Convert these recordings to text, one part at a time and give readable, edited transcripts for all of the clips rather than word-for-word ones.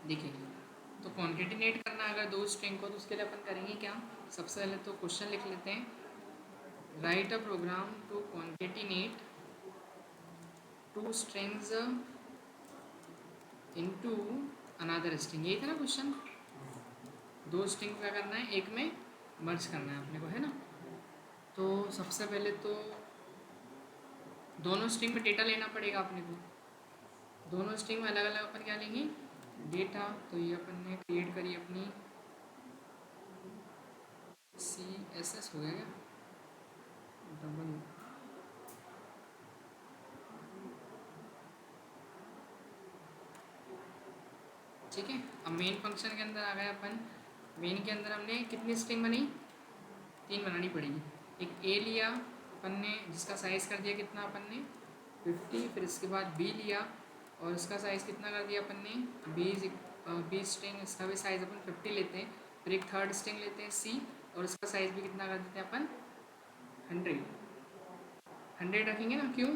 देखिए, तो कॉन्केटिनेट करना अगर दो स्ट्रिंग को, तो उसके लिए अपन करेंगे क्या, सबसे पहले तो क्वेश्चन लिख लेते हैं, write a program to concatenate two strings into another string. यही था ना क्वेश्चन, दो स्ट्रिंग क्या करना है, एक में मर्ज करना है अपने को, है ना। तो सबसे पहले तो दोनों स्ट्रिंग में डेटा लेना पड़ेगा अपने को, दोनों स्ट्रिंग में अलग अलग अपन क्या लेंगे, डेटा। तो ये अपन ने क्रिएट करी अपनी CSS हो गया क्या, डबल, ठीक है। अब मेन फंक्शन के अंदर आ गए अपन, मेन के अंदर हमने कितनी स्ट्रिंग बनी, 3 बनानी पड़ेगी। एक ए लिया अपन ने, जिसका साइज़ कर दिया कितना अपन ने 50, फिर इसके बाद बी लिया और इसका साइज़ कितना कर दिया अपन ने 20 स्ट्रिंग, इसका भी साइज़ अपन 50 लेते हैं। फिर एक थर्ड स्ट्रिंग लेते हैं सी, और इसका साइज़ भी कितना कर देते हैं अपन 100 रखेंगे ना, क्यों,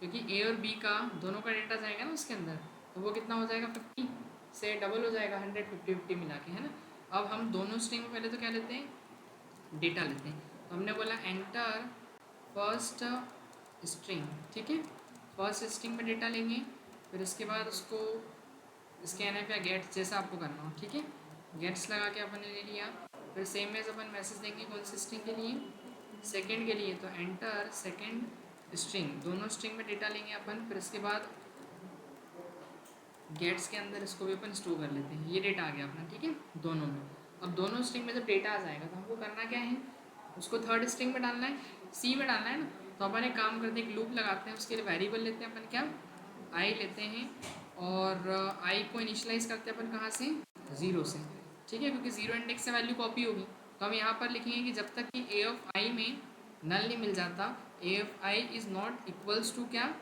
क्योंकि ए और बी का दोनों का डेटा जाएगा ना उसके अंदर, तो वो कितना हो जाएगा 50 से डबल हो जाएगा 100, 50 मिला के, है ना। अब हम दोनों स्ट्रिंग में पहले तो क्या लेते हैं, डेटा लेते हैं। तो हमने बोला एंटर फर्स्ट स्ट्रिंग, ठीक है, फर्स्ट स्ट्रिंग में डेटा लेंगे, फिर उसके बाद उसको इसके एन या गेट्स जैसा आपको करना हो, ठीक है, गेट्स लगा के अपन ने ले लिया। फिर सेम में अपन मैसेज देंगे कौन सी स्ट्रिंग के लिए, सेकंड के लिए, तो एंटर सेकंड स्ट्रिंग, दोनों स्ट्रिंग में डेटा लेंगे अपन। फिर इसके बाद गेट्स के अंदर इसको भी अपन स्टोर कर लेते हैं, ये डेटा आ गया अपना, ठीक है, दोनों में। अब दोनों स्ट्रिंग में जब डेटा आ जाएगा तो हमको करना क्या है, उसको थर्ड स्ट्रिंग में डालना है, सी में डालना है ना। तो अपन एक काम करते हैं, एक लूप लगाते हैं, उसके लिए वेरिएबल लेते हैं अपन क्या, आई लेते हैं, और आई को इनिशलाइज करते हैं अपन कहाँ से, 0 से, ठीक है, क्योंकि 0 इंडेक्स से वैल्यू कॉपी होगी। तो हम यहाँ पर लिखेंगे कि जब तक कि ए ऑफ आई में नल नहीं मिल जाता, A of I is not equals to क्या,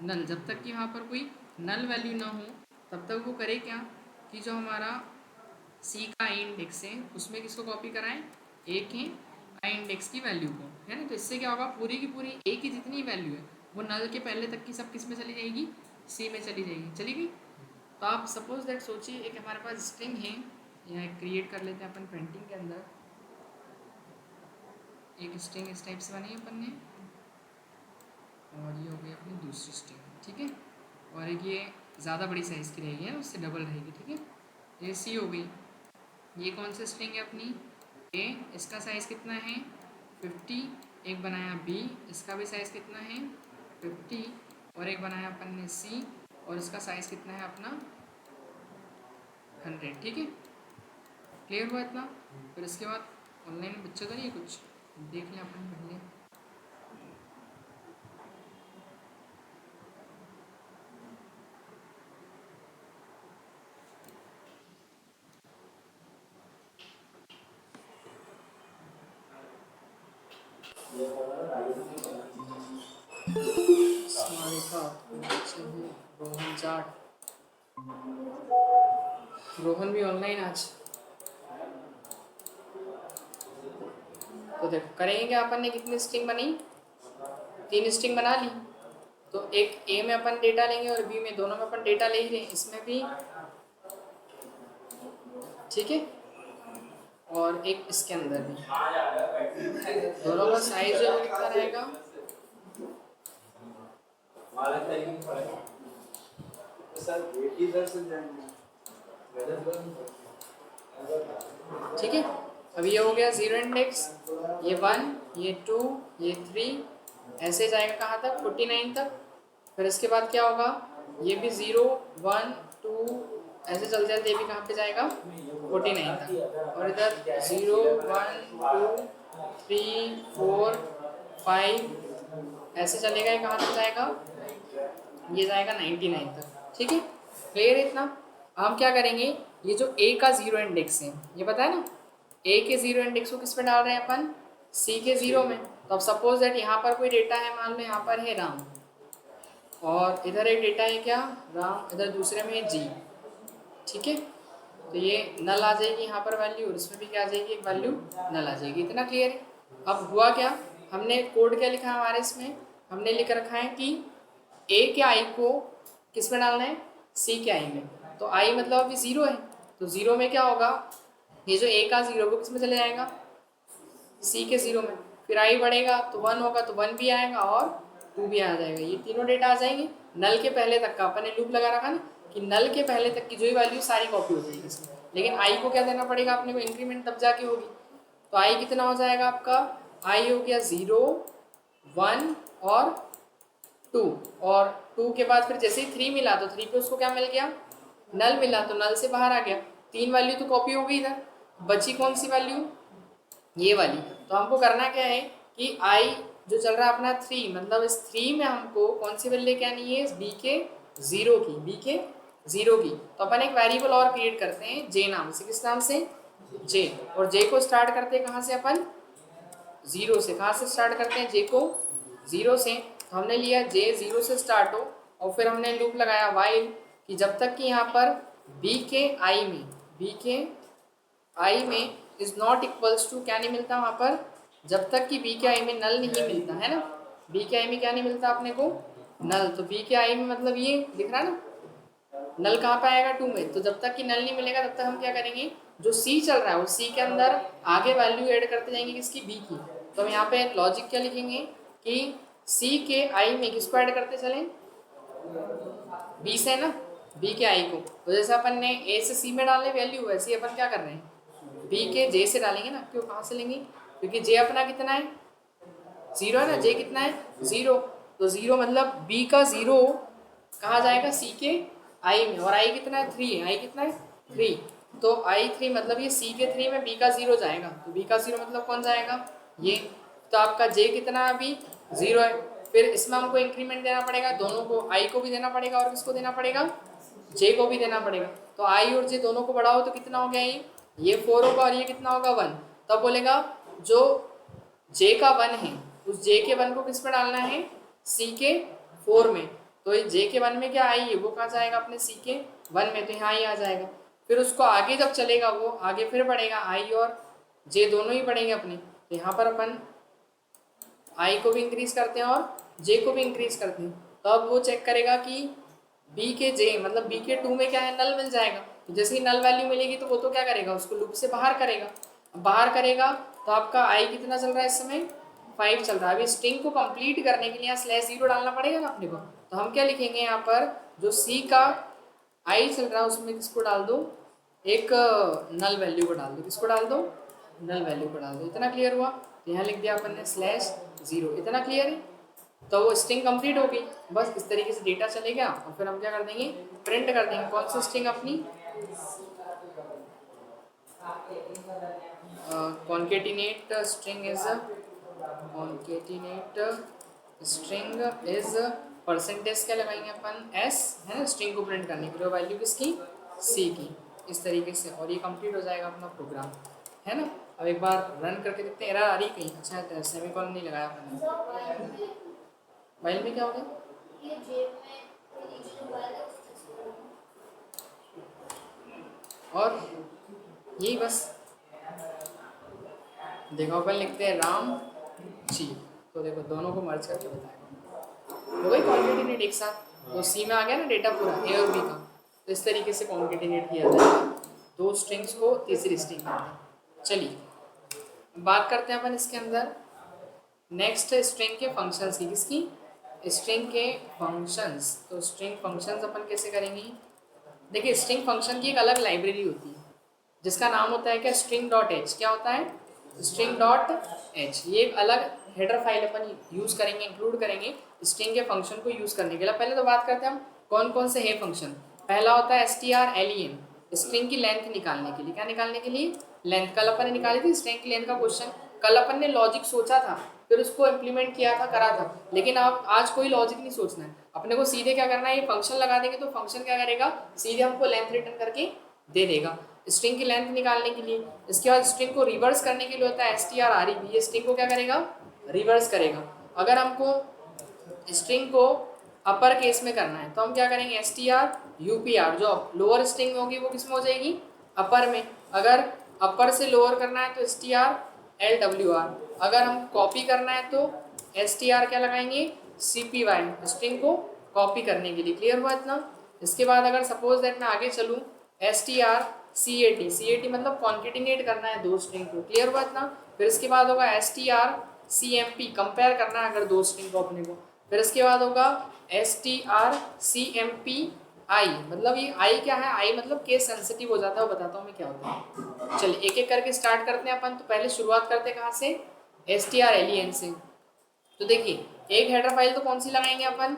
नल, जब तक कि वहाँ पर कोई नल वैल्यू ना हो तब तक वो करे क्या, कि जो हमारा सी का आई इंडेक्स है उसमें किसको कॉपी कराएं, ए के आई इंडेक्स की वैल्यू को, है ना। तो इससे क्या होगा, पूरी की पूरी ए की जितनी वैल्यू है वो नल के पहले तक की सब किस में चली जाएगी, सी में चली जाएगी, चली गई। तो आप सपोज दैट सोचिए एक हमारे पास स्ट्रिंग है, यहाँ क्रिएट कर लेते हैं अपन पेंटिंग के अंदर, एक स्ट्रिंग इस टाइप से बनी अपन ने, और ये हो गई अपनी दूसरी स्ट्रिंग, ठीक है, और एक ये ज़्यादा बड़ी साइज़ की रहेगी, है ना, उससे डबल रहेगी, ठीक है। ये सी हो गई, ये कौन सी स्ट्रिंग है अपनी, ए, इसका साइज़ कितना है 50, एक बनाया बी, इसका भी साइज़ कितना है 50, और एक बनाया अपन ने सी, और इसका साइज़ कितना है अपना 100, ठीक है, क्लियर हुआ इतना। फिर इसके बाद ऑनलाइन बच्चे तो नहीं है, कुछ देख लें अपन पहले, रोहन जाट, रोहन भी ऑनलाइन आज। तो देखो करेंगे क्या, अपन ने कितनी स्ट्रिंग बनी, 3 स्ट्रिंग बना ली। तो एक ए में अपन डेटा लेंगे और बी में, दोनों में अपन डेटा ले ही रहे हैं, इसमें भी, ठीक है, और एक इसके अंदर भी, दोनों का साइज जो कितना रहेगा, ठीक है। अब ये हो गया 0 इंडेक्स, ये 1, ये 2, ये 3, ऐसे जाएगा कहाँ तक 49 तक। फिर इसके बाद क्या होगा, ये भी 0 1 2 ऐसे चलते चलते ये भी कहाँ पे जाएगा 49 तक, और इधर 0 1 2 3 4 5 ऐसे चलेगा, ये कहाँ तक जाएगा, ये जाएगा 99 तक, ठीक है, क्लियर है इतना। हम क्या करेंगे, ये जो ए का 0 इंडेक्स है, ये पता है ना, ए के 0 इंडेक्स को किस पे डाल रहे हैं अपन, सी के 0 में। तो अब सपोज दैट यहाँ पर कोई डेटा है, मान लो यहाँ पर है राम, और इधर एक डेटा है क्या, राम, इधर दूसरे में है जी, ठीक है। तो ये नल आ जाएगी यहाँ पर वैल्यू, और इसमें भी क्या आ जाएगी, एक वैल्यू नल आ जाएगी, इतना क्लियर है। अब हुआ क्या, हमने कोड क्या लिखा है हमारे इसमें, हमने लिख रखा है कि ए के आई को किस में डालना है, सी के आई में। तो आई मतलब अभी 0 है, तो 0 में क्या होगा, ये जो ए का 0 वो किस में चले जाएगा, सी के 0 में। फिर आई बढ़ेगा तो 1 होगा, तो 1 भी आएगा और 2 भी आ जाएगा। ये तीनों डेटा आ जाएंगे नल के पहले तक का। अपन ने लूप लगा रखा ना कि नल के पहले तक की जो ही वैल्यू सारी कॉपी हो जाएगी इसमें। लेकिन आई को क्या देना पड़ेगा अपने को, इंक्रीमेंट तब जाके होगी। तो आई कितना हो जाएगा आपका, आई हो गया 0 1 और 2, और 2 के बाद फिर जैसे ही 3 मिला तो 3 पे उसको क्या मिल गया, नल मिला, तो नल से बाहर आ गया। 3 वैल्यू तो कॉपी हो गई इधर, बची कौन सी वैल्यू, ये वाली। तो हमको करना क्या है कि आई जो चल रहा है अपना 3, मतलब इस 3 में हमको कौन सी वैल्यू लेके आनी है, बी के 0 की, बी के 0 की। तो अपन एक वेरिएबल और क्रिएट करते हैं जे नाम से। किस नाम से, जे। और जे को स्टार्ट करते हैं कहाँ से अपन, 0 से। कहाँ से स्टार्ट करते हैं जे को, 0 से। तो हमने लिया जे 0 से स्टार्ट हो, और फिर हमने लूप लगाया वाइल कि जब तक कि यहाँ पर बी के आई में, बी के आई में इज नॉट इक्वल्स टू, क्या नहीं मिलता वहाँ पर, जब तक कि बी के आई में नल नहीं मिलता है ना। बी के आई में क्या नहीं मिलता अपने को, नल। तो बी के आई में मतलब ये दिख रहा है ना, नल कहाँ पे आएगा, 2 में। तो जब तक कि नल नहीं मिलेगा तब तक हम क्या करेंगे, जो सी चल रहा है उस सी के अंदर आगे वैल्यू ऐड करते जाएंगे, किसकी, बी की। तो हम यहाँ पे लॉजिक क्या लिखेंगे कि सी के आई में किसको ऐड करते चलें, बी से ना, बी के आई को। तो जैसे अपन ने ए से सी में डाले वैल्यू, वैसे ही अपन क्या कर रहे हैं, बी के जे से डालेंगे ना। क्यों, कहाँ से लेंगे, क्योंकि जे अपना कितना है, 0 है ना, जे कितना है, 0। तो 0 मतलब बी का 0 कहाँ जाएगा, सी के आई में। और आई कितना है, 3 है, आई कितना है, 3। तो आई 3 मतलब ये सी के 3 में बी का 0 जाएगा। तो बी का 0 मतलब कौन जाएगा, ये। तो आपका जे कितना है अभी, 0 है। फिर इसमें हमको इंक्रीमेंट देना पड़ेगा, दोनों को, आई को भी देना पड़ेगा और किसको देना पड़ेगा, जे को भी देना पड़ेगा। तो आई और जे दोनों को बढ़ाओ तो कितना हो गया, ये 4 होगा और ये कितना होगा, 1। तब बोलेगा जो जे का 1 है उस जे के 1 को किस में डालना है, सी के 4 में। तो ये जे के 1 में क्या आई है, वो कहाँ जाएगा अपने सी के 1 में, तो यहाँ ही आ जाएगा। फिर उसको आगे जब चलेगा वो आगे फिर बढ़ेगा, आई और जे दोनों ही बढ़ेंगे अपने। तो यहाँ पर अपन आई को भी इंक्रीज करते हैं और जे को भी इंक्रीज करते हैं। तो अब वो चेक करेगा कि बी के जे मतलब बी के 2 में क्या है, नल मिल जाएगा। तो जैसे ही नल वैल्यू मिलेगी तो वो तो क्या करेगा, उसको लूप से बाहर करेगा। बाहर करेगा तो आपका आई कितना चल रहा है इस समय, 5 चल रहा है। अभी स्ट्रिंग को कंप्लीट करने के लिए यहाँ /0 डालना पड़ेगा ना अपने को। तो हम क्या लिखेंगे यहाँ पर, जो सी का आई चल रहा है उसमें किसको डाल दो, एक नल वैल्यू को डाल दो। किसको डाल दो, नल वैल्यू को डाल दो। इतना क्लियर हुआ। तो यहाँ लिख दिया अपन ने /0। इतना क्लियर है। तो वो स्ट्रिंग कंप्लीट हो गई। बस इस तरीके से डेटा चलेगा और फिर हम क्या कर देंगे, प्रिंट कर देंगे कौन सी स्ट्रिंग अपनी, concatenate string is, concatenate string is percentage क्या लगाएंगे अपन, एस है ना, स्ट्रिंग को प्रिंट करने के लिए वैल्यू किसकी, सी की। इस तरीके से और ये कंप्लीट हो जाएगा अपना प्रोग्राम, है ना। अब एक बार रन करके देखते हैं, एरर आ रही कहीं, अच्छा सेमीकोलन नहीं लगाया अपन। फाइल में क्या हो गया, और यही बस देखो अपन लिखते हैं राम जी। तो देखो दोनों को मर्ज करके बताएगा, हो गई कॉन्केटिनेट एक साथ। तो सी में आ गया ना डेटा पूरा ए और बी का। तो इस तरीके से कॉन्केटिनेट किया जाएगा, दो स्ट्रिंग्स को तीसरी स्ट्रिंग में। चलिए बात करते हैं अपन इसके अंदर नेक्स्ट स्ट्रिंग के फंक्शंस की। किसकी, स्ट्रिंग के फंक्शंस। तो स्ट्रिंग फंक्शंस अपन कैसे करेंगे, देखिए स्ट्रिंग फंक्शन की एक अलग लाइब्रेरी होती है जिसका नाम होता है क्या, स्ट्रिंग डॉट एच। क्या होता है, स्ट्रिंग डॉट एच। ये एक अलग हेडर फाइल अपन यूज़ करेंगे, इंक्लूड करेंगे स्ट्रिंग के फंक्शन को यूज़ करने के लिए। पहले तो बात करते हैं हम कौन कौन से है फंक्शन। पहला होता है strlen, स्ट्रिंग की लेंथ निकालने के लिए। क्या निकालने के लिए, लेंथ। कल अपन ने निकाली थी स्ट्रिंग की लेंथ का क्वेश्चन। कल अपन ने लॉजिक सोचा था, फिर उसको इम्प्लीमेंट किया था, करा था। लेकिन आप आज कोई लॉजिक नहीं सोचना है, अपने को सीधे क्या करना है, ये फंक्शन लगा देंगे तो फंक्शन क्या करेगा, सीधे हमको लेंथ रिटर्न करके दे देगा स्ट्रिंग की लेंथ निकालने के लिए। इसके बाद स्ट्रिंग को रिवर्स करने के लिए होता है strrep। ये स्ट्रिंग को क्या करेगा, रिवर्स करेगा। अगर हमको स्ट्रिंग को अपर केस में करना है तो हम क्या करेंगे, strupr। जो लोअर स्ट्रिंग में होगी वो किस में हो जाएगी, अपर में। अगर अपर से लोअर करना है तो strlwr। अगर हम कॉपी करना है तो str क्या लगाएंगे, cpy, स्ट्रिंग को कॉपी करने के लिए। क्लियर हुआ इतना। इसके बाद अगर सपोज दैट मैं आगे चलूँ, str cat, मतलब कॉन्केटिनेट करना है दो स्ट्रिंग को, क्लियर हुआ इतना। फिर इसके बाद होगा strcmp, कंपेयर करना है अगर दो स्ट्रिंग को अपने को। फिर इसके बाद होगा strcmpi, मतलब ये आई क्या है, आई मतलब केस सेंसिटिव हो जाता है, वो बताता हूँ मैं क्या होता है। चलिए एक एक करके स्टार्ट करते हैं अपन। तो पहले शुरुआत करते हैं कहाँ से, strlen से। तो देखिए एक हेडर फाइल तो कौन सी लगाएंगे अपन,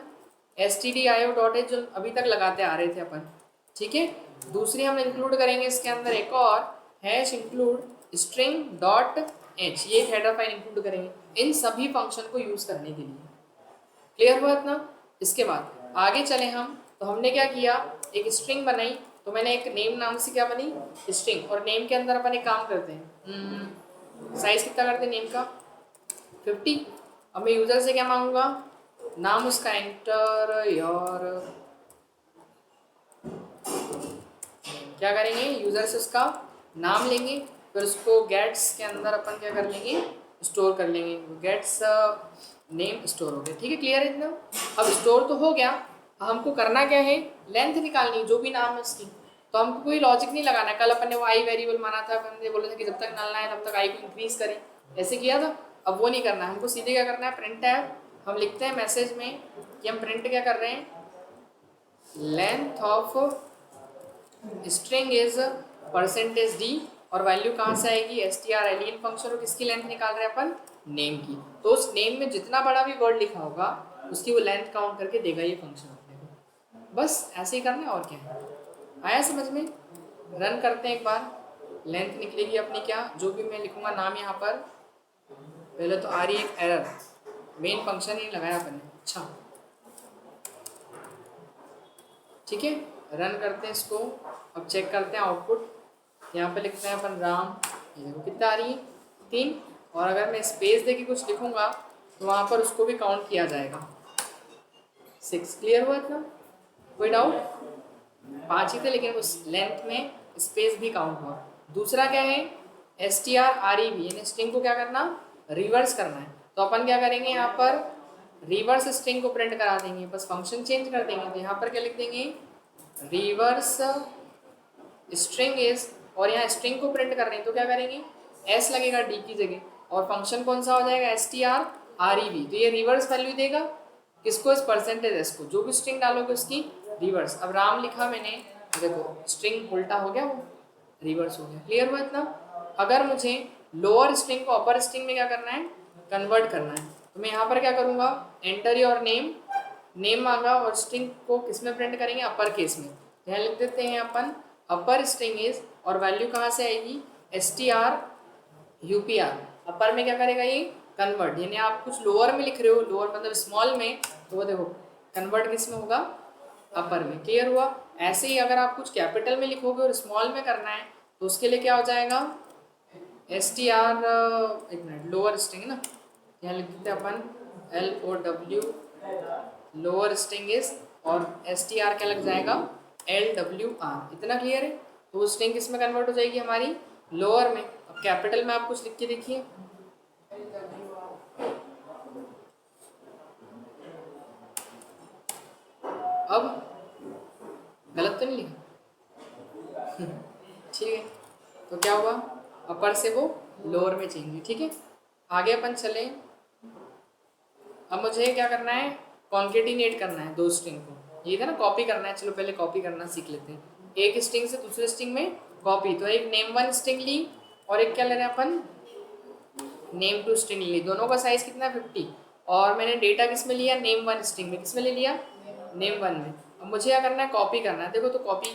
stdio.h, जो अभी तक लगाते आ रहे थे अपन, ठीक है। दूसरी हम इंक्लूड करेंगे इसके अंदर एक और #include string.h, ये एक हेडर फाइल इंक्लूड करेंगे इन सभी फंक्शन को यूज करने के लिए, क्लियर हुआ इतना। इसके बाद आगे चले हम, तो हमने क्या किया, एक स्ट्रिंग बनाई। तो मैंने एक नेम नाम से क्या बनी, स्ट्रिंग, और नेम के अंदर अपन एक काम करते हैं, साइज कितना करते हैं नेम का, 50। अब मैं यूजर से क्या मांगूंगा, नाम उसका, एंटर योर, क्या करेंगे, यूजर से उसका नाम लेंगे, फिर उसको गेट्स के अंदर अपन क्या कर लेंगे, स्टोर कर लेंगे, गेट्स नेम स्टोर हो गया, ठीक है, क्लियर है इतना। अब स्टोर तो हो गया, हमको करना क्या है, लेंथ निकालनी है जो भी नाम है उसकी। तो हमको कोई लॉजिक नहीं लगाना है, कल अपन ने वो आई वेरिएबल माना था, अपन ने बोला था कि जब तक नल ना है तब तक आई को इंक्रीज करें, ऐसे किया था। अब वो नहीं करना है हमको, सीधे क्या करना है, प्रिंट टैब हम लिखते हैं मैसेज में कि हम प्रिंट क्या कर रहे हैं, length of string is %d, और वैल्यू कहाँ से आएगी, strlen फंक्शन, और किसकी लेंथ निकाल रहे हैं अपन, नेम की। तो उस नेम में जितना बड़ा भी वर्ड लिखा होगा उसकी वो लेंथ काउंट करके देगा ये फंक्शन अपने को। बस ऐसे ही करना है, और क्या है, आया समझ में। रन करते हैं एक बार, लेंथ निकलेगी अपनी क्या, जो भी मैं लिखूंगा नाम यहाँ पर, पहले तो आ रही है एक एरर, मेन फंक्शन ही लगाया अपन ने, अच्छा ठीक है। रन करते हैं इसको, अब चेक करते हैं आउटपुट। यहाँ पे लिखते हैं अपन राम, ये देखो कितना आ रही है, 3। और अगर मैं स्पेस दे के कुछ लिखूंगा तो वहाँ पर उसको भी काउंट किया जाएगा, 6, क्लियर हुआ इतना, कोई डाउट। 5 ही थे लेकिन उस लेंथ में स्पेस भी काउंट हुआ। दूसरा क्या है, strrev, यानी स्ट्रिंग को क्या करना, रिवर्स करना है। तो अपन क्या करेंगे, यहाँ पर रिवर्स स्ट्रिंग को प्रिंट करा देंगे, बस फंक्शन चेंज कर देंगे। तो यहाँ पर क्या लिख देंगे, रिवर्स स्ट्रिंग इज, और यहाँ स्ट्रिंग को प्रिंट कर रहे हैं तो क्या करेंगे, s लगेगा d की जगह, और फंक्शन कौन सा हो जाएगा, strrev। तो ये रिवर्स वैल्यू देगा किसको, इस %s को, जो भी स्ट्रिंग डालोगे उसकी रिवर्स। अब राम लिखा मैंने, देखो स्ट्रिंग उल्टा हो गया, वो रिवर्स हो गया, क्लियर हुआ इतना। अगर मुझे लोअर स्ट्रिंग को अपर स्ट्रिंग में क्या करना है, कन्वर्ट करना है, तो मैं यहाँ पर क्या करूँगा, एंटर योर नेम, नेम मांगा, और स्ट्रिंग को किस में प्रिंट करेंगे, अपर केस में। यहाँ लिख देते हैं अपन अपर स्ट्रिंग इज, और वैल्यू कहाँ से आएगी, strupr, अपर में क्या करेगा ये, कन्वर्ट। यानी आप कुछ लोअर में लिख रहे हो, लोअर मतलब स्मॉल में, तो वो देखो कन्वर्ट किस में होगा, अपर में, क्लियर हुआ। ऐसे ही अगर आप कुछ कैपिटल में लिखोगे और स्मॉल में करना है तो उसके लिए क्या हो जाएगा, एक मिनट, लोअर स्ट्रिंग ना, यहाँ लिख देते हैं अपन LOW, लोअर स्ट्रिंग इज, और str क्या लग जाएगा, LWR, इतना क्लियर है। तो वो स्ट्रिंग किस में कन्वर्ट हो जाएगी हमारी, लोअर में। अब कैपिटल में आप कुछ लिख के देखिए, अब गलत तो नहीं लिखा ठीक है। तो क्या हुआ, अपर से वो लोअर में चेंज हुई, ठीक है। आगे अपन चले, अब मुझे क्या करना है, कॉन्केटिनेट करना है दो स्ट्रिंग को, ये था ना कॉपी करना है। चलो पहले कॉपी करना सीख लेते हैं, एक स्ट्रिंग से दूसरे स्ट्रिंग में कॉपी। तो एक name1 स्ट्रिंग ली, और एक क्या ले रहे हैं अपन, name2 स्ट्रिंग ली, दोनों का साइज कितना है, 50। और मैंने डेटा किस में लिया, name1 स्ट्रिंग में, किस में ले लिया, name1 में। अब मुझे क्या करना है, कॉपी करना है। देखो तो कॉपी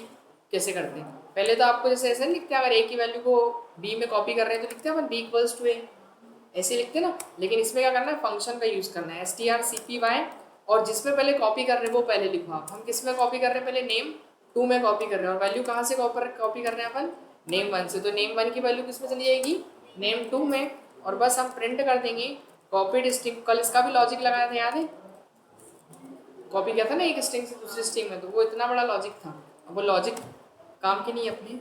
कैसे करते हैं, पहले तो आपको जैसे ऐसे नहीं लिखते, अगर a की वैल्यू को b में कॉपी कर रहे हैं तो लिखते हैं अपन b = a, ऐसे लिखते ना। लेकिन इसमें क्या करना है, फंक्शन का यूज़ करना है, strcpy, और जिसमें पहले कॉपी कर रहे हैं वो पहले लिखो आप। हम किस में कॉपी कर रहे हैं, पहले name2 में कॉपी कर रहे हैं, और वैल्यू कहाँ से कॉपी कर रहे हैं अपन, name1 से। तो name1 की वैल्यू किस में चली जाएगी, name2 में, और बस हम प्रिंट कर देंगे कॉपीड स्ट्रिंग। कल इसका भी लॉजिक लगाया था, याद है, कॉपी किया था ना एक स्ट्रिंग से दूसरी स्ट्रिंग में, तो वो इतना बड़ा लॉजिक था। अब वो लॉजिक काम की नहीं अपने,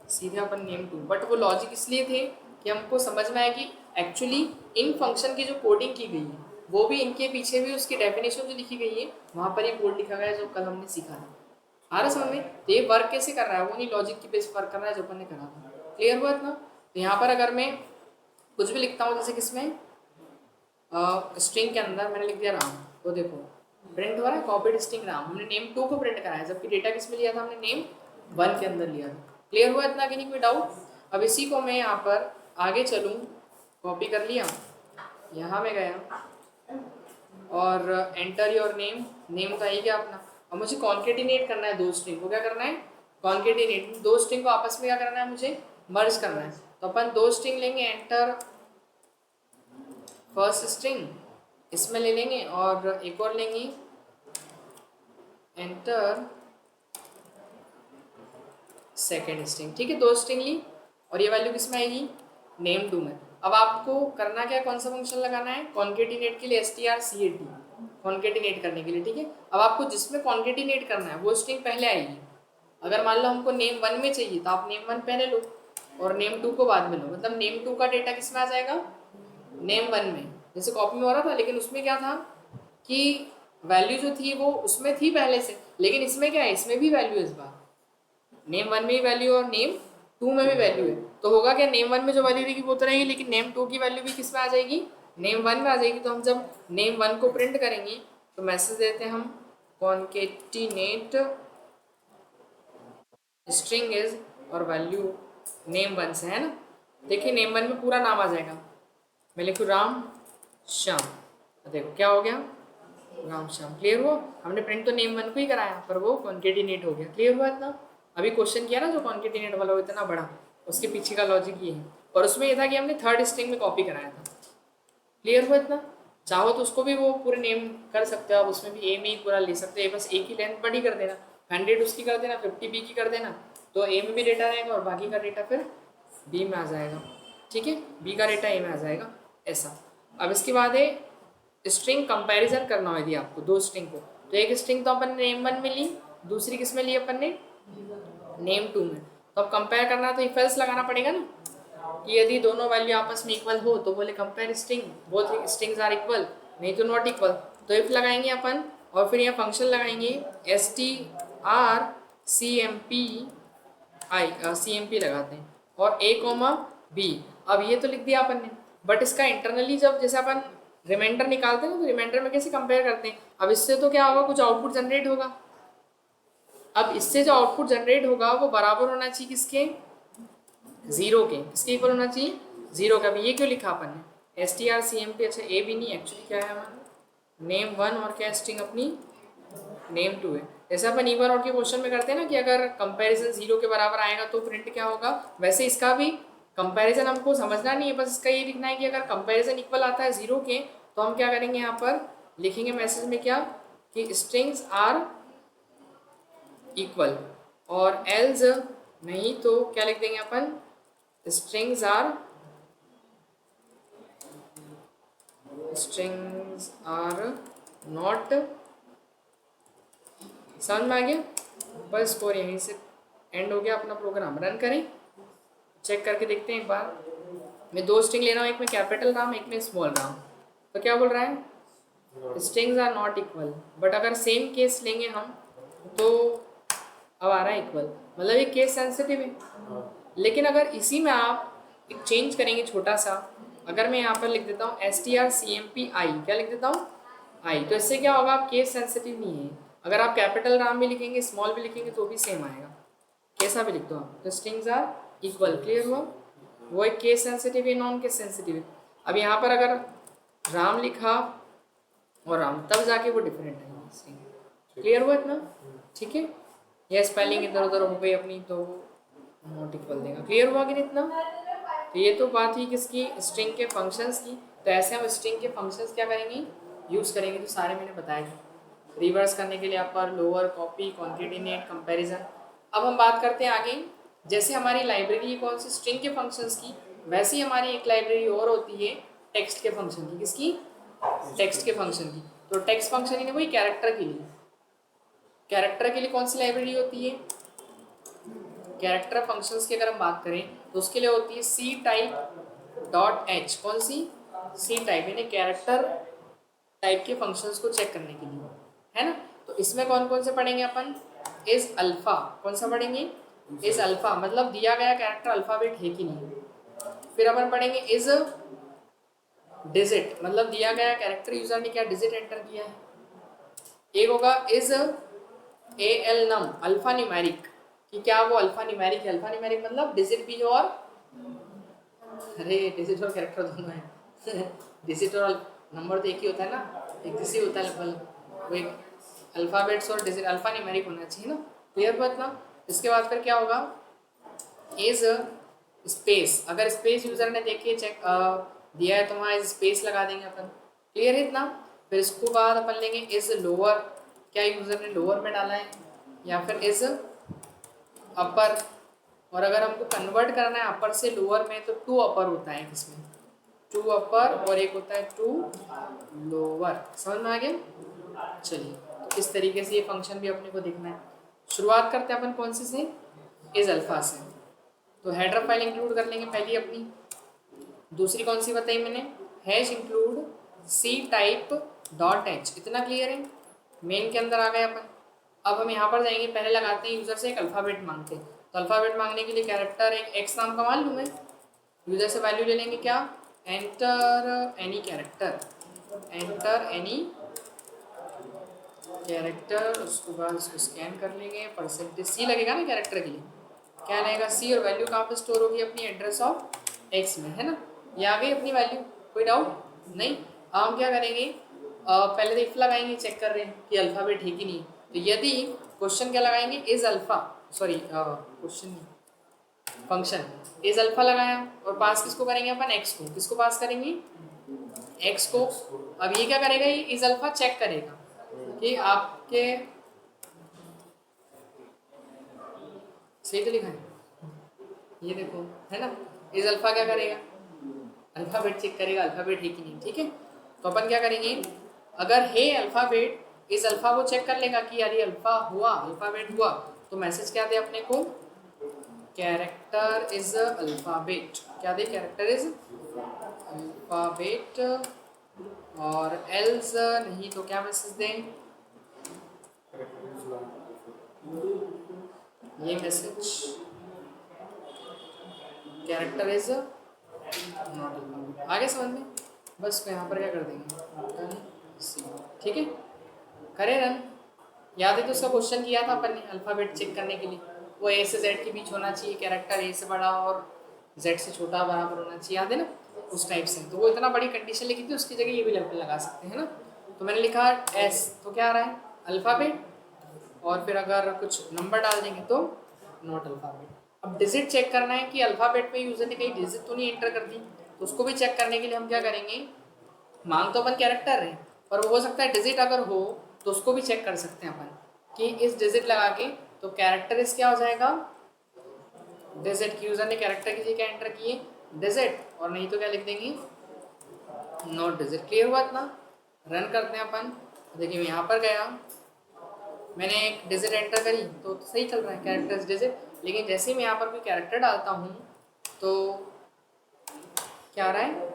सीधे अपन name2, बट वो लॉजिक इसलिए थे कि हमको समझ में आया कि एक्चुअली इन फंक्शन की जो कोडिंग की गई है वो भी, इनके पीछे भी उसकी डेफिनेशन जो लिखी गई है वहाँ पर ये कोड लिखा गया है जो कल हमने सीखा था। आ रहा समझ में? तो ये वर्क कैसे कर रहा है, वो नहीं लॉजिक की बेस वर्क कर रहा है जो अपन ने करा था। क्लियर हुआ इतना? तो यहाँ पर अगर मैं कुछ भी लिखता हूँ, जैसे किसमें स्ट्रिंग के अंदर मैंने लिख दिया राम, तो देखो प्रिंट हो रहा है कॉपीड स्ट्रिंग राम, हमने नेम 2 को प्रिंट कराया, जबकि डेटा किसमें लिया था, हमने नेम 1 के अंदर लिया था। क्लियर हुआ इतना कि नहीं कोई डाउट? अब इसी को मैं यहाँ पर आगे चलूँ, कॉपी कर लिया, यहाँ में गया और एंटर योर नेम, नेम का ही क्या अपना। अब मुझे कॉन्केटिनेट करना है दो स्ट्रिंग को, क्या करना है, कॉन्केटिनेट, दो स्ट्रिंग को आपस में क्या करना है, मुझे मर्ज करना है। तो अपन दो स्ट्रिंग लेंगे, एंटर फर्स्ट स्ट्रिंग इसमें ले लेंगे और एक और लेंगे एंटर सेकेंड स्ट्रिंग। ठीक है, दो स्ट्रिंग ली और ये वैल्यू किस में आएगी, नेम 2 में। अब आपको करना क्या है, कौन सा फंक्शन लगाना है कॉन्केटिनेट के लिए, strcat, कॉन्केटिनेट करने के लिए। ठीक है, अब आपको जिसमें कॉन्केटिनेट करना है वो स्ट्रिंग पहले आएगी। अगर मान लो हमको नेम 1 में चाहिए तो आप नेम 1 पहले लो और नेम 2 को बाद में लो, मतलब नेम 2 का डेटा किस में आ जाएगा, नेम 1 में। जैसे कॉपी में हो रहा था, लेकिन उसमें क्या था कि वैल्यू जो थी वो उसमें थी पहले से, लेकिन इसमें क्या है, इसमें भी वैल्यू है इस बार, नेम 1 में भी वैल्यू और नेम 2 में भी वैल्यू है। तो होगा क्या, नेम 1 में जो वैल्यू रहेगी वो तो रहेगी, लेकिन नेम 2 की वैल्यू भी किस में आ जाएगी, नेम 1 में आ जाएगी। तो हम जब नेम 1 को प्रिंट करेंगे तो मैसेज देते हैं हम कॉन्केटिनेट स्ट्रिंग इज और वैल्यू नेम 1 से, है ना। देखिए नेम 1 में पूरा नाम आ जाएगा, मैं लिखूँ राम श्याम, तो देखो क्या हो गया, राम श्याम। क्लियर हुआ, हमने प्रिंट तो नेम 1 को ही कराया पर वो कॉन्केटिनेट हो गया। क्लियर हुआ इतना? अभी क्वेश्चन किया ना जो कॉन्केटिनेट वाला, वो इतना बड़ा, उसके पीछे का लॉजिक ये है, और उसमें ये था कि हमने थर्ड स्ट्रिंग में कॉपी कराया था। क्लियर हुआ इतना? चाहो तो उसको भी वो पूरे नेम कर सकते हो आप, उसमें भी ए में ही पूरा ले सकते हो, बस एक ही लेंथ बड़ी कर देना, 100 उसकी कर देना, 50 बी की कर देना, तो ए में भी डेटा रहेगा और बाकी का डेटा फिर बी में आ जाएगा। ठीक है, बी का डेटा ए में आ जाएगा, ऐसा। अब इसके बाद है स्ट्रिंग कंपैरिजन करना हो यदि आपको दो स्ट्रिंग को, तो एक स्ट्रिंग तो अपन ने नेम 1 में ली, दूसरी किस में ली अपन ने, नेम 2 में। तो अब कंपेयर करना तो इफ एल्स लगाना पड़ेगा ना, कि यदि दोनों वैल्यू आपस में इक्वल हो तो बोले compare string, both strings are equal, नहीं तो नॉट इक्वल। तो इफ लगाएंगे अपन और फिर यहाँ फंक्शन लगाएंगे strcmp लगाते हैं और a कॉमा बी। अब ये तो लिख दिया अपन ने, बट इसका इंटरनली जब जैसे अपन रिमाइंडर निकालते हैं ना, तो रिमाइंडर में कैसे कंपेयर करते हैं, अब इससे तो क्या होगा, कुछ आउटपुट जनरेट होगा। अब इससे जो आउटपुट जनरेट होगा वो बराबर होना चाहिए किसके, 0 के, किसके इक्वल होना चाहिए, 0 का। भी ये क्यों लिखा अपन ने strcmp, अच्छा ए भी नहीं, एक्चुअली क्या है हमारा नेम 1 और क्या स्ट्रिंग अपनी नेम 2 है। जैसे अपन इवन आउट के क्वेश्चन में करते हैं ना कि अगर कंपैरिजन 0 के बराबर आएगा तो प्रिंट क्या होगा, वैसे इसका भी कंपैरिजन हमको समझना नहीं है, बस इसका ये लिखना है कि अगर कंपैरिजन इक्वल आता है 0 के तो हम क्या करेंगे, यहाँ पर लिखेंगे मैसेज में क्या, कि स्ट्रिंग्स आर इक्वल, और एल्स नहीं तो क्या लिख देंगे अपन, स्ट्रिंग्स आर नॉट। समझ में आ गया? बस स्कोर यहीं से एंड हो गया अपना प्रोग्राम। रन करें, चेक करके देखते हैं एक बार। मैं दो स्ट्रिंग ले रहा हूँ, एक में कैपिटल राम, एक में स्मॉल राम, तो क्या बोल रहा है, strings are not equal. But अगर सेम केस लेंगे हम तो अब आ रहा है इक्वल, मतलब ये केस सेंसिटिव है। लेकिन अगर इसी में आप एक चेंज करेंगे छोटा सा, अगर मैं यहाँ पर लिख देता हूँ strcmp आई, क्या लिख देता हूँ आई, तो इससे क्या होगा, आप केस सेंसिटिव नहीं है। अगर आप कैपिटल राम भी लिखेंगे स्मॉल भी लिखेंगे तो भी सेम आएगा, कैसा भी लिख दो आप, तो स्ट्रिंग्स आर इक्वल। क्लियर हुआ? वो एक केस सेंसिटिव है, नॉन केस सेंसिटिव है। अब यहाँ पर अगर राम लिखा और राम, तब जाके वो डिफरेंट है। क्लियर हुआ इतना? ठीक है, यह स्पेलिंग इधर उधर हो गई अपनी तो नॉट इक्वल देगा। क्लियर हुआ कि नहीं इतना? तो ये तो बात ही किसकी, स्ट्रिंग के फंक्शंस की। तो ऐसे हम स्ट्रिंग के फंक्शंस क्या करेंगे, यूज़ करेंगे, तो सारे मैंने बताए थे। रिवर्स करने के लिए अपर, लोअर, कॉपी, कॉन्केटिनेट, कंपैरिजन। अब हम बात करते हैं आगे, जैसे हमारी लाइब्रेरी कौन सी, स्ट्रिंग के फंक्शंस की, वैसे ही हमारी एक लाइब्रेरी और होती है टेक्स्ट के फंक्शन की। किसकी? टेक्स्ट के फंक्शन की। तो टेक्स्ट फंक्शन ही नहीं, वही कैरेक्टर के लिए। कैरेक्टर के लिए कौन सी लाइब्रेरी होती है, कैरेक्टर फंक्शंस की अगर हम बात करें तो उसके लिए होती है ctype.h। कौन सी? सी टाइप, यानी कैरेक्टर टाइप के फंक्शंस को चेक करने के लिए, है ना। तो इसमें कौन कौन से पढ़ेंगे अपन, इज अल्फा, कौन सा पढ़ेंगे, इज अल्फा मतलब दिया गया कैरेक्टर अल्फाबेट है कि नहीं। फिर अपन पढ़ेंगे इज डिजिट मतलब दिया गया कैरेक्टर यूजर ने क्या डिजिट एंटर किया है। एक होगा isalnum alphanumeric कि क्या वो अल्फा न्यूमेरिक है। अल्फा न्यूमेरिक मतलब डिजिट भी और अरे डिजिट और कैरेक्टर दोनों है डिजिट और नंबर तो एक ही होता है ना, एक जैसे होता है लगभग वो एक अल्फाबेट्स और डिजिट अल्फा न्यूमेरिक होना चाहिए ना। क्लियर बात ना। इसके बाद फिर क्या होगा इज स्पेस, अगर स्पेस यूजर ने देखिए चेक दिया है तो वहाँ इज स्पेस लगा देंगे अपन। क्लियर है इतना। फिर इसको बाद अपन लेंगे इज लोअर, क्या यूजर ने लोअर में डाला है, या फिर इज अपर, और अगर हमको कन्वर्ट करना है अपर से लोअर में तो टू अपर होता है इसमें, टू अपर और एक होता है टू लोअर। समझ में आ गया। चलिए तो इस तरीके से ये फंक्शन भी अपने को देखना है। शुरुआत करते हैं अपन कौन से इज अल्फा से। तो हेडर फाइल इंक्लूड कर लेंगे पहली अपनी। दूसरी कौन सी बताई मैंने, hash include ctype dot h. इतना क्लियर है। मेन के अंदर आ गए अपन। अब हम यहाँ पर जाएंगे, पहले लगाते हैं यूजर से एक अल्फाबेट मांगते हैं। तो अल्फाबेट मांगने के लिए कैरेक्टर एक एक्स नाम का मान लूँ मैं। यूजर से वैल्यू ले लेंगे क्या, enter any character, enter any character. उसके बाद उसको स्कैन कर लेंगे, परसेंटेज सी लगेगा ना कैरेक्टर के लिए, क्या रहेगा सी, और वैल्यू कहाँ पे स्टोर होगी अपनी एड्रेस ऑफ एक्स में, है ना। ये आ गई अपनी वैल्यू, कोई डाउट नहीं। अब हम क्या करेंगे, पहले तो इफ लगाएंगे, चेक कर रहे हैं कि अल्फाबेट है कि नहीं। तो यदि क्वेश्चन क्या लगाएंगे is alpha, sorry question function is alpha लगाया, और पास किसको करेंगे अपन एक्स को, किसको पास करेंगे एक्स को। अब ये क्या करेगा, ये इज अल्फा चेक करेगा कि आपके सही तो लिखा है, ये देखो है ना। इज अल्फा क्या करेगा, अल्फाबेट चेक करेगा अल्फाबेट है कि नहीं। ठीक है, तो अपन क्या करेंगे, अगर है अल्फाबेट इज अल्फा वो चेक कर लेगा कि यार ये अल्फा हुआ, अल्फाबेट हुआ, तो मैसेज क्या दे अपने को, कैरेक्टर इज अल्फाबेट, क्या दे कैरेक्टर इज अल्फाबेट, और एल्स नहीं तो क्या मैसेज दें, ये message character is not alphabet. आगे समझ में, बस यहाँ पर क्या कर देंगे ठीक है, करें रन। याद है तो उसका क्वेश्चन किया था अपन ने अल्फाबेट चेक करने के लिए, वो ए से जेड के बीच होना चाहिए, कैरेक्टर ए से बड़ा और जेड से छोटा बराबर होना चाहिए, याद है ना उस टाइप से। तो वो इतना बड़ी कंडीशन लिखी थी, उसकी जगह ये भी लेवल लगा सकते हैं ना। तो मैंने लिखा एस, तो क्या आ रहा है अल्फाबेट, और फिर अगर कुछ नंबर डाल देंगे तो नॉट अल्फाबेट। अब डिजिट चेक करना है कि अल्फाबेट में यूजर ने कहीं डिजिट तो नहीं एंटर कर दी, तो उसको भी चेक करने के लिए हम क्या करेंगे, मांग तो अपन कैरेक्टर रहे पर वो हो सकता है डिजिट अगर हो तो उसको भी चेक कर सकते हैं अपन कि इस डिजिट लगा के, तो कैरेक्टर इस क्या हो जाएगा डिजिट की, यूजर ने कैरेक्टर की जगह एंटर किए डिजिट, और नहीं तो क्या लिख देंगे नॉट डिजिट। क्लियर हुआ इतना। रन करते हैं अपन। देखिए मैं यहाँ पर गया, मैंने एक डिजिट एंटर करी तो सही चल रहा है कैरेक्टर्स डिजिट, लेकिन जैसे ही मैं यहाँ पर कोई कैरेक्टर डालता हूँ तो क्या आ रहा है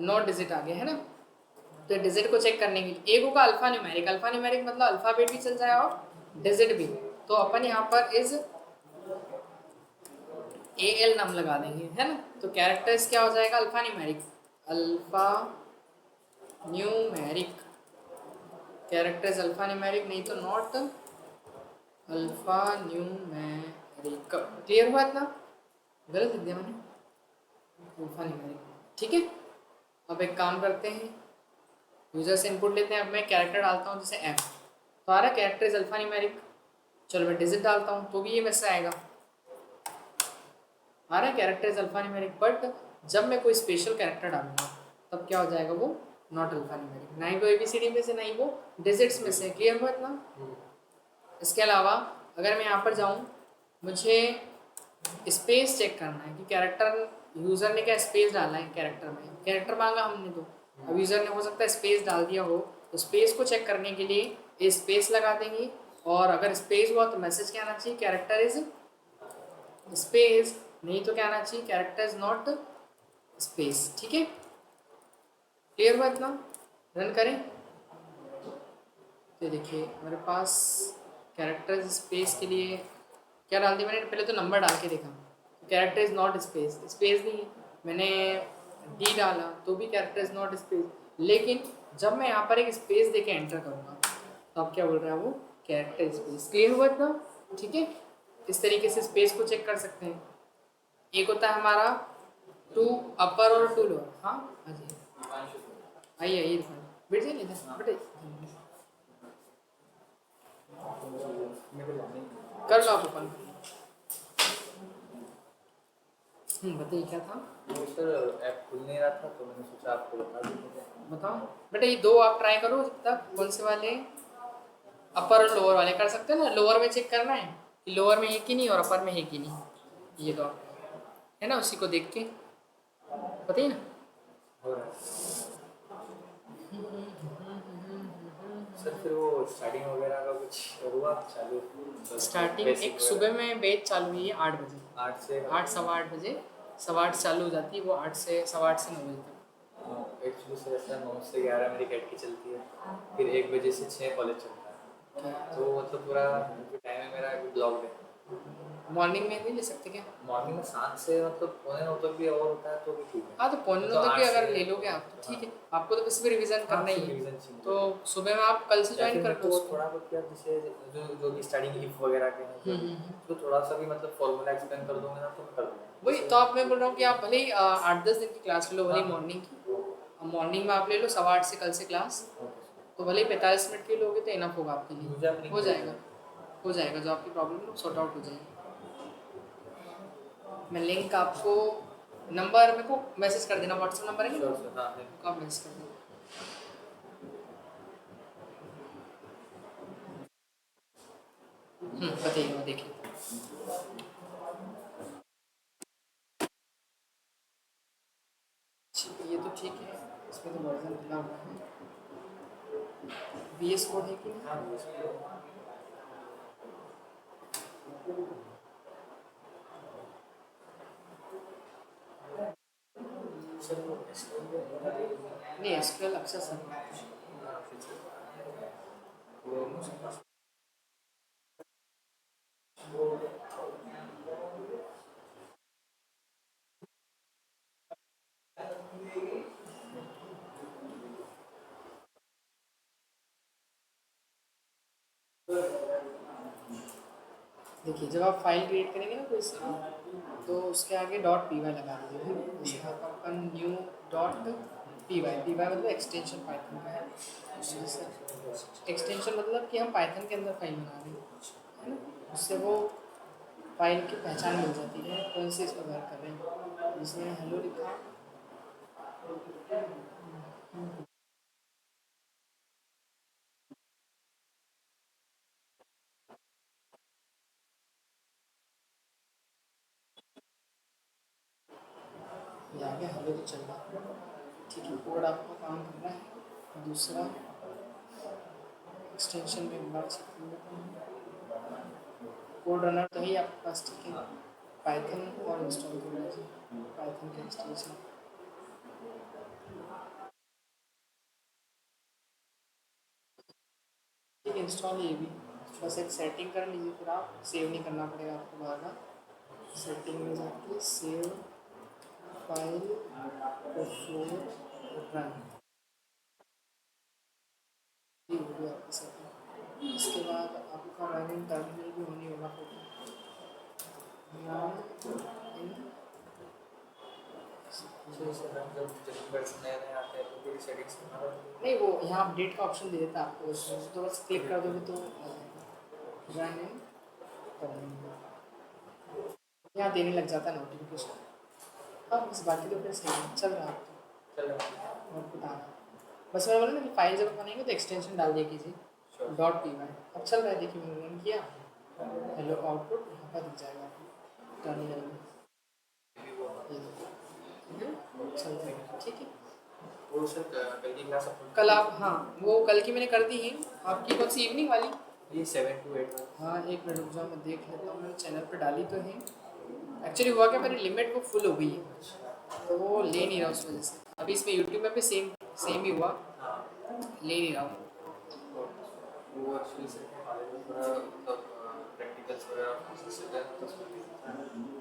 नॉट डिजिट आ गया है ना। तो डिजिट को चेक करने के लिए एक होगा अल्फा न्यूमेरिक, अल्फा न्यूमेरिक मतलब अल्फाबेट भी चल जाए और डिजिट भी। तो अपन यहाँ पर इज ए एल नाम लगा देंगे, है ना। तो कैरेक्टर्स क्या हो जाएगा alpha numeric, alpha numeric characters alpha numeric, नहीं तो नॉट अल्फा न्यूमेरिक। क्लियर हुआ इतना, गलत लिख दिया मैंने अल्फा न्यूमेरिक। ठीक है, अब एक काम करते हैं, यूजर से इनपुट लेते हैं। अब मैं कैरेक्टर डालता हूँ जैसे एफ, तो आ रहा है कैरेक्टर इज अल्फा न्यूमेरिक। चलो मैं डिजिट डालता हूँ तो भी ये मैसेज आएगा, आ रहा है character is alpha numeric. But जब मैं कोई स्पेशल कैरेक्टर डालूंगा तब क्या हो जाएगा वो नॉट अल्फा न्यूमेरिक, ना ही वो एबीसीडी में से ना ही वो डिजिट्स में से। क्लियर हुआ इतना। इसके अलावा अगर मैं यहाँ पर जाऊँ, मुझे स्पेस चेक करना है कि कैरेक्टर यूज़र ने क्या स्पेस डाला है कैरेक्टर में, कैरेक्टर मांगा हमने तो अब यूज़र ने हो सकता है स्पेस डाल दिया हो, तो स्पेस को चेक करने के लिए स्पेस लगा देंगे, और अगर स्पेस हुआ तो मैसेज क्या आना चाहिए कैरेक्टर इज स्पेस, नहीं तो क्या आना चाहिए कैरेक्टर इज नॉट स्पेस। ठीक है, क्लियर हुआ इतना। रन करें तो देखिए हमारे पास कैरेक्टर स्पेस के लिए क्या डाल दिया मैंने, पहले तो नंबर डाल के देखा, character is not space, space नहीं है, मैंने डी डाला तो भी कैरेक्टर इज नॉट स्पेस, लेकिन जब मैं यहाँ पर एक स्पेस देके एंटर करूँगा तो अब क्या बोल रहा है वो, कैरेक्टर स्पेस। क्लियर हुआ इतना? ठीक है, इस तरीके से स्पेस को चेक कर सकते हैं। एक होता है हमारा टू अपर और टू लोअर। हाँ आइए आइए बैठ जाइए बेटे, कर लो आप ओपन। बताइए क्या था? वो सर ऐप खुल नहीं रहा था तो मैंने सोचा आपको बता दूं। बताओ बेटा, ये दो आप ट्राई करो जब तक। कौन से वाले? अपर और लोअर वाले कर सकते हैं ना। लोअर में चेक करना है कि लोअर में है कि नहीं और अपर में है कि नहीं, ये दो है ना, उसी को देख के बताइए ना। हो रहा है सर। फिर वो स्टार्टिंग वगैरह का कुछ हुआ चालू? स्टार्टिंग एक सुबह में बैच चालू हुई है 8 बजे, 8 से 8 सवा 8 बजे, सवा 8 चालू हो जाती है वो, 8 से सवा 8 से 9 बजे तक। एक्चुअली सर ऐसा 9 से 11 मेरी कैट की चलती है, फिर 1 बजे से 6 कॉलेज चलता है, तो मतलब पूरा जो टाइम है मेरा ब्लॉक्ड है। मॉर्निंग में नहीं ले सकते क्या? मॉर्निंग में 7 से मतलब पौने 9 तक भी और होता है तो भी ठीक है। हाँ तो पौने 9 तो तक भी 8 अगर से- ले लोगे आप तो ठीक है, आपको तो किसी भी रिवीजन करना ही है, रिवीजन चाहिए। तो सुबह में आप कल से या ज्वाइन फिर कर मेरे लो को उसको। थोड़ा बहुत क्या जैसे जो भी स्टार्टिंग इफ वगैरह के हैं तो थोड़ा सा भी मतलब फॉर्मूला एक्सप्लेन कर दोगे ना तो मैं कर दूंगा। वही तो आप, मैं बोल रहा हूँ कि आप भले ही 8-10 दिन की क्लास लो, भले ही मॉर्निंग की, मॉर्निंग में आप ले लो 8:15 से कल से क्लास, तो भले ही 45 मिनट की लोगे तो इनफ होगा आपके लिए, हो जाएगा, हो जाएगा, जो आपकी प्रॉब्लम सॉर्ट आउट हो जाएगी। मैं लिंक आपको, नंबर मेरे को मैसेज कर देना, व्हाट्सएप नंबर है कि नहीं? हाँ है। आप मैसेज कर देना। बताइए, मैं देख लेता हूँ। ये तो ठीक है, इसमें तो वर्जन खुला हुआ है। VS कोड है कि नहीं? नहीं, SQL अक्सर सब देखिए, जब आप फाइल क्रिएट करेंगे ना कोई सी भी, तो उसके आगे .py लगा दीजिए। जैसे अपन न्यू .py, py मतलब एक्सटेंशन पाइथन का है। एक्सटेंशन मतलब कि हम पाइथन के अंदर फाइल बना रहे हैं, है ना, उससे वो फाइल की पहचान मिल जाती है कौन सी इस पर वर्क कर रहे हैं। जिसमें हेलो लिखा, ये आगे हेलो तो चल रहा है, ठीक है। कोड आपको काम करना है। दूसरा एक्सटेंशन में बात कोड रनर तो ही आपके पास, ठीक है। पाइथन और इंस्टॉल कर लीजिए, पाइथन के एक्सटेंशन। ठीक है, इंस्टॉल ये भी, बस एक सेटिंग कर लीजिए, फिर आप सेव नहीं करना पड़ेगा आपको बार बार। सेटिंग में जाके सेव फाइल रन, ये होगी आपकी सेटिंग। इसके बाद आपका रनिंग टर्मिनल भी होनी होगा फोटो नहीं, वो यहाँ अपडेट का ऑप्शन दे देता है आपको, उसमें तो बस क्लिक कर दोगे तो आ जाएगा। रन इन यहाँ देने लग जाता है नोटिफिकेशन। अब बस बाकी तो फिर सही है, चल रहा है आपका, चल रहा और बता रहा बस। मैं बोला ना कि फाइल जब बनाएंगे तो एक्सटेंशन डाल दिया कीजिए .py। अब चल रहा है, देखिए मैंने रन किया, हेलो आउटपुट यहाँ पर दिख जाएगा आपको टर्मिनल में, ये देखो चल जाएगा, ठीक है। वो सर कल की क्लास अपन कल आप, हाँ वो कल की मैंने कर दी है आपकी, कौन सी इवनिंग वाली? ये 7 to 8 हाँ एक मिनट रुक जाओ, मैं देख लेता हूँ, मैंने चैनल पे डाली तो है। एक्चुअली हुआ क्या, मेरी लिमिट वो फुल हो गई है तो वो ले नहीं रहा, उस वजह से अभी इसमें यूट्यूब में भी सेम ही हुआ, ले नहीं रहा हूँ। वो एक्चुअली सर थोड़ा मतलब प्रैक्टिकल्स वगैरह से तो उसमें भी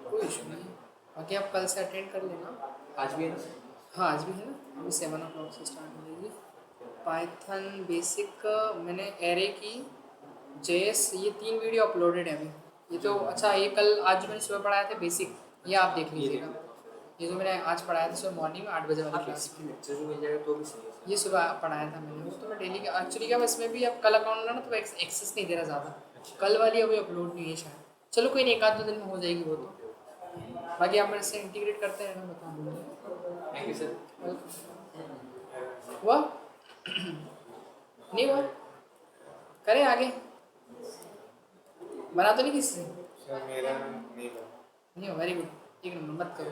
कोई इशू नहीं है। बाकी आप कल से अटेंड कर लेना। आज भी है ना? हाँ आज भी है ना, अभी 7 o'clock से स्टार्ट हो जाएगी। पाइथन बेसिक मैंने एरे की, जेएस, ये 3 वीडियो अपलोडेड है अभी। ये तो अच्छा, ये कल आज जो मैंने सुबह पढ़ाया था बेसिक, ये आप देख ये लीजिएगा। ये जो मैंने आज पढ़ाया था सुबह मॉर्निंग में 8 बजे वाली क्लास में, लेक्चर भी मिल जाएगा तो भी सही है। ये सुबह पढ़ाया था मैंने। वो तो मैं डेली का एक्चुअली क्या, इसमें भी अब कल अकाउंट ना तो एक्सेस नहीं दे रहा ज़्यादा, कल वाली अभी अपलोड नहीं है शायद। चलो कोई नहीं, 1 आध 2 दिन में हो जाएगी वो तो। बाकी आप मेरे से इंटीग्रेट करते हैं ना, बता दूँगा। Thank you sir. हुआ नहीं हुआ, करें आगे, बना तो नहीं किसी से? सर मेरा नहीं बना। नहीं हो, वेरी गुड, 1 नंबर, मत करो।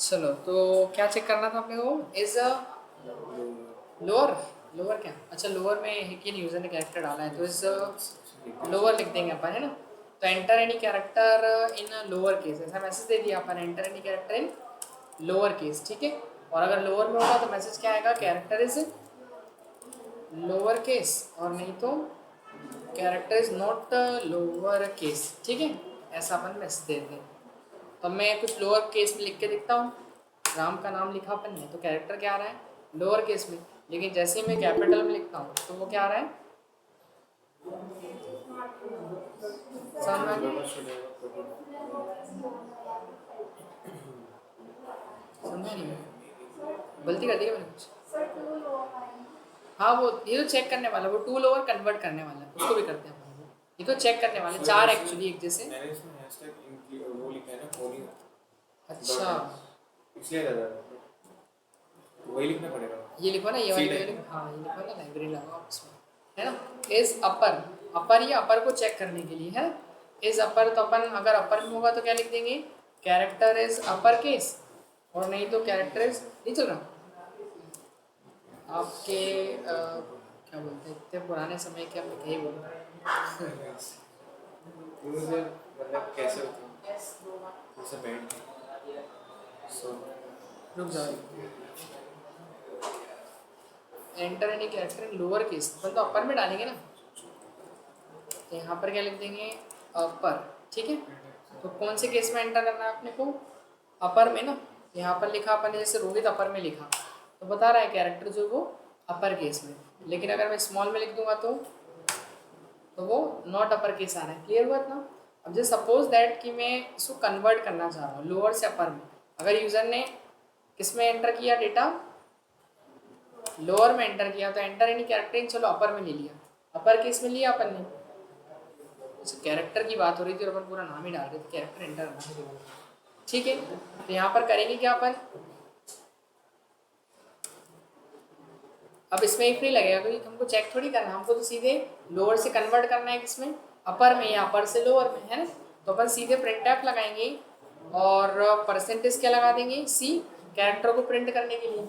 चलो तो क्या चेक करना था अपने को? इज लोअर, लोअर क्या, अच्छा लोअर में एक यूजर ने कैरेक्टर डाला है तो इस लोअर लिख देंगे अपन, है ना। तो enter any character in lower case, ऐसा मैसेज दे दिया अपन, enter any character in lower case, ठीक है। और अगर लोअर में होगा तो मैसेज क्या आएगा, कैरेक्टर इज लोअर केस, और नहीं तो character is not lower case, ठीक है। ऐसा अपन मैसेज दे दें। तो मैं कुछ लोअर केस में लिख के देखता हूँ। राम का नाम लिखा अपन ने तो कैरेक्टर क्या आ रहा है, लोअर केस में। लेकिन जैसे ही मैं कैपिटल में लिखता हूँ तो वो क्या आ रहा है, समझ में आ गया? समझा नहीं, गलती कर दी क्या मैंने कुछ? हाँ वो ये तो चेक करने वाला, वो टू लोअर कन्वर्ट करने वाला है, उसको भी करते हैं अपन। ये तो चेक करने वाले 4 एक्चुअली एक जैसे। मैंने इसमें हैशटैग वो लिखा है ना, पोलिंग। अच्छा इसलिए ज़्यादा वही लिखना पड़ेगा। ये लिखो ना, ये वाली सीट है। लिखो, हाँ ये लिखो ना, लाइब्रेरी लगाओ इसमें, है ना। इज अपर, अपर या अपर को चेक करने के लिए है ना। इज अपर तो अपन अगर अपर में होगा तो क्या लिख देंगे, कैरेक्टर इज अपर केस, और नहीं तो कैरेक्टर इज, नहीं चल रहा आपके क्या बोलते हैं, इतने पुराने समय के आपने कहीं बोल रहे हैं। मुझे मतलब कैसे होता है उसे बैठ सो रुक जाओ, enter any character in lower case, अपन तो अपर में डालेंगे ना, तो यहाँ पर क्या लिख देंगे, अपर, ठीक है। तो कौन से केस में एंटर करना है अपने को, अपर में ना। यहाँ पर लिखा अपन ने जैसे रोहित अपर में लिखा तो बता रहा है कैरेक्टर जो वो अपर केस में। लेकिन अगर मैं स्मॉल में लिख दूंगा तो वो नॉट अपर केस आ रहा है। क्लियर हुआ ना। अब जैसे सपोज दैट कि मैं इसको कन्वर्ट करना चाह रहा हूँ लोअर से अपर में। अगर यूज़र ने किस में एंटर किया डेटा, लोअर में एंटर किया, तो एंटर एनी कैरेक्टर चलो अपर में ले लिया, अपर केस में लिया अपन ने। कैरेक्टर की बात हो रही थी और अपन पूरा नाम ही डाल रहे थे, कैरेक्टर एंटर करना, ठीक है। तो यहाँ पर करेंगे क्या अपन, अब इसमें एक नहीं लगेगा क्योंकि हमको चेक थोड़ी करना, हमको तो सीधे लोअर से कन्वर्ट करना है किसमें, अपर में, या अपर से लोअर में, है ना। तो अपन सीधे प्रिंटफ लगाएंगे और परसेंटेज क्या लगा देंगे, सी, कैरेक्टर को प्रिंट करने के लिए।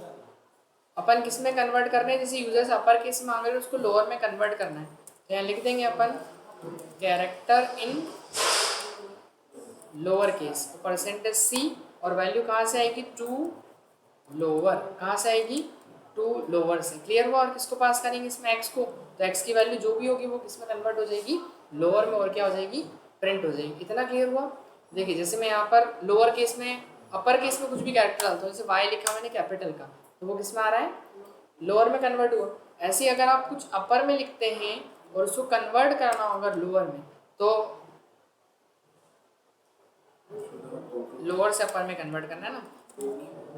अपन किस में कन्वर्ट कर रहे हैं, जैसे यूजर्स अपर केस मांग रहे हैं उसको लोअर में कन्वर्ट करना है, तो यहाँ लिख देंगे अपन character in lower case, percentage C, और वैल्यू कहाँ से आएगी, टू लोअर, कहाँ से आएगी, टू लोअर से। क्लियर हुआ। और किसको पास करेंगे इसमें, एक्स को, तो एक्स की वैल्यू जो भी होगी वो किस में कन्वर्ट हो जाएगी, लोअर में, और क्या हो जाएगी, प्रिंट हो जाएगी। इतना क्लियर हुआ। देखिए जैसे मैं यहाँ पर लोअर केस में, अपर केस में कुछ भी कैरेक्टर डालता हूँ, जैसे वाई लिखा मैंने कैपिटल का, तो वो किस में आ रहा है, लोअर में कन्वर्ट हुआ। ऐसे ही अगर आप कुछ अपर में लिखते हैं और उसको कन्वर्ट करना हो अगर लोअर में, तो लोअर से अपर में कन्वर्ट करना है ना,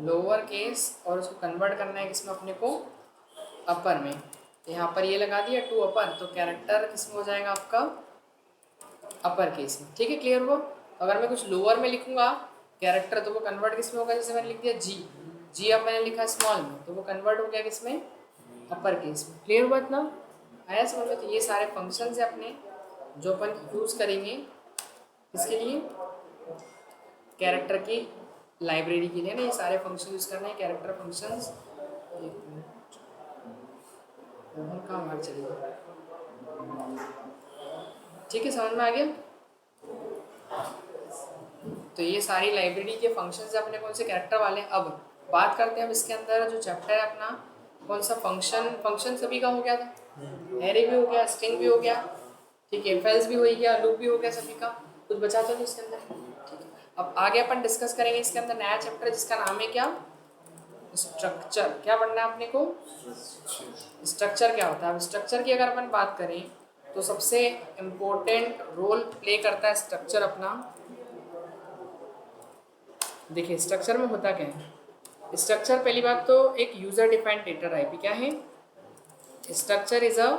लोअर केस, और उसको कन्वर्ट करना है किसमें अपने को, अपर में। यहाँ पर ये लगा दिया टू अपर, तो कैरेक्टर किसमें हो जाएगा आपका, अपर केस में, ठीक है। क्लियर हुआ। अगर मैं कुछ लोअर में लिखूंगा कैरेक्टर तो वो कन्वर्ट किसमें होगा, जैसे मैंने लिख दिया जी, जी अब मैंने लिखा स्मॉल में तो वो कन्वर्ट हो गया किसमें, अपर केस में। क्लियर हुआ इतना, आया समझ में। तो ये सारे फंक्शन है अपने जो अपन यूज़ करेंगे इसके लिए, कैरेक्टर की लाइब्रेरी के लिए ना, ये सारे फंक्शन यूज़ करने हैं, कैरेक्टर फंक्शंस। एक मिनट, कहाँ बाहर चलेगा, ठीक है, समझ में आ गया। तो ये सारी लाइब्रेरी के फंक्शंस है अपने कौन से, कैरेक्टर वाले। अब बात करते हैं अब इसके अंदर जो चैप्टर है अपना कौन सा फंक्शन, फंक्शन सभी का हो गया था, एरे भी हो गया, स्ट्रिंग भी हो गया, ठीक है, इफ एल्स भी हो गया, लूप भी हो गया सभी का। कुछ बचा तो नहीं इसके अंदर, ठीक है। अब आगे अपन डिस्कस करेंगे इसके अंदर नया चैप्टर जिसका नाम है क्या, स्ट्रक्चर। क्या पढ़ना है अपने को, स्ट्रक्चर क्या होता है। अब स्ट्रक्चर की अगर अपन बात करें तो सबसे इम्पोर्टेंट रोल प्ले करता है स्ट्रक्चर अपना। देखिए स्ट्रक्चर में होता क्या है, स्ट्रक्चर पहली बात तो एक यूजर डिफाइंड डेटा टाइप क्या है, स्ट्रक्चर इज अ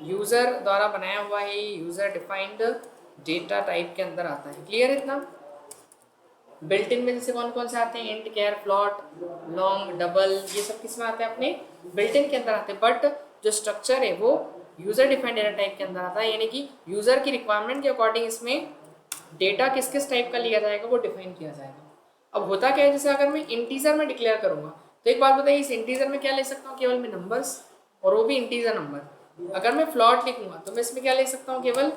यूजर द्वारा बनाया हुआ है, यूजर डिफाइंड डेटा टाइप के अंदर आता है। क्लियर इतना। बिल्ट इन में जैसे कौन कौन से आते हैं, इंट, कैर, फ्लॉट, लॉन्ग, डबल, ये सब किस में आते हैं, अपने बिल्ट इन के अंदर आते हैं। बट जो स्ट्रक्चर है वो यूजर डिफाइंड डेटा टाइप के अंदर आता है, यानी कि यूजर की रिक्वायरमेंट के अकॉर्डिंग इसमें डेटा किस किस टाइप का लिया जाएगा वो डिफाइन किया जाएगा। अब होता क्या है, जैसे अगर मैं इंटीजर में डिक्लेयर करूंगा तो एक बात बताइए, इस इंटीजर में क्या ले सकता हूँ, केवल मैं नंबर्स, और वो भी इंटीजर नंबर। अगर मैं फ्लॉट लिखूंगा तो मैं इसमें क्या ले सकता हूँ, केवल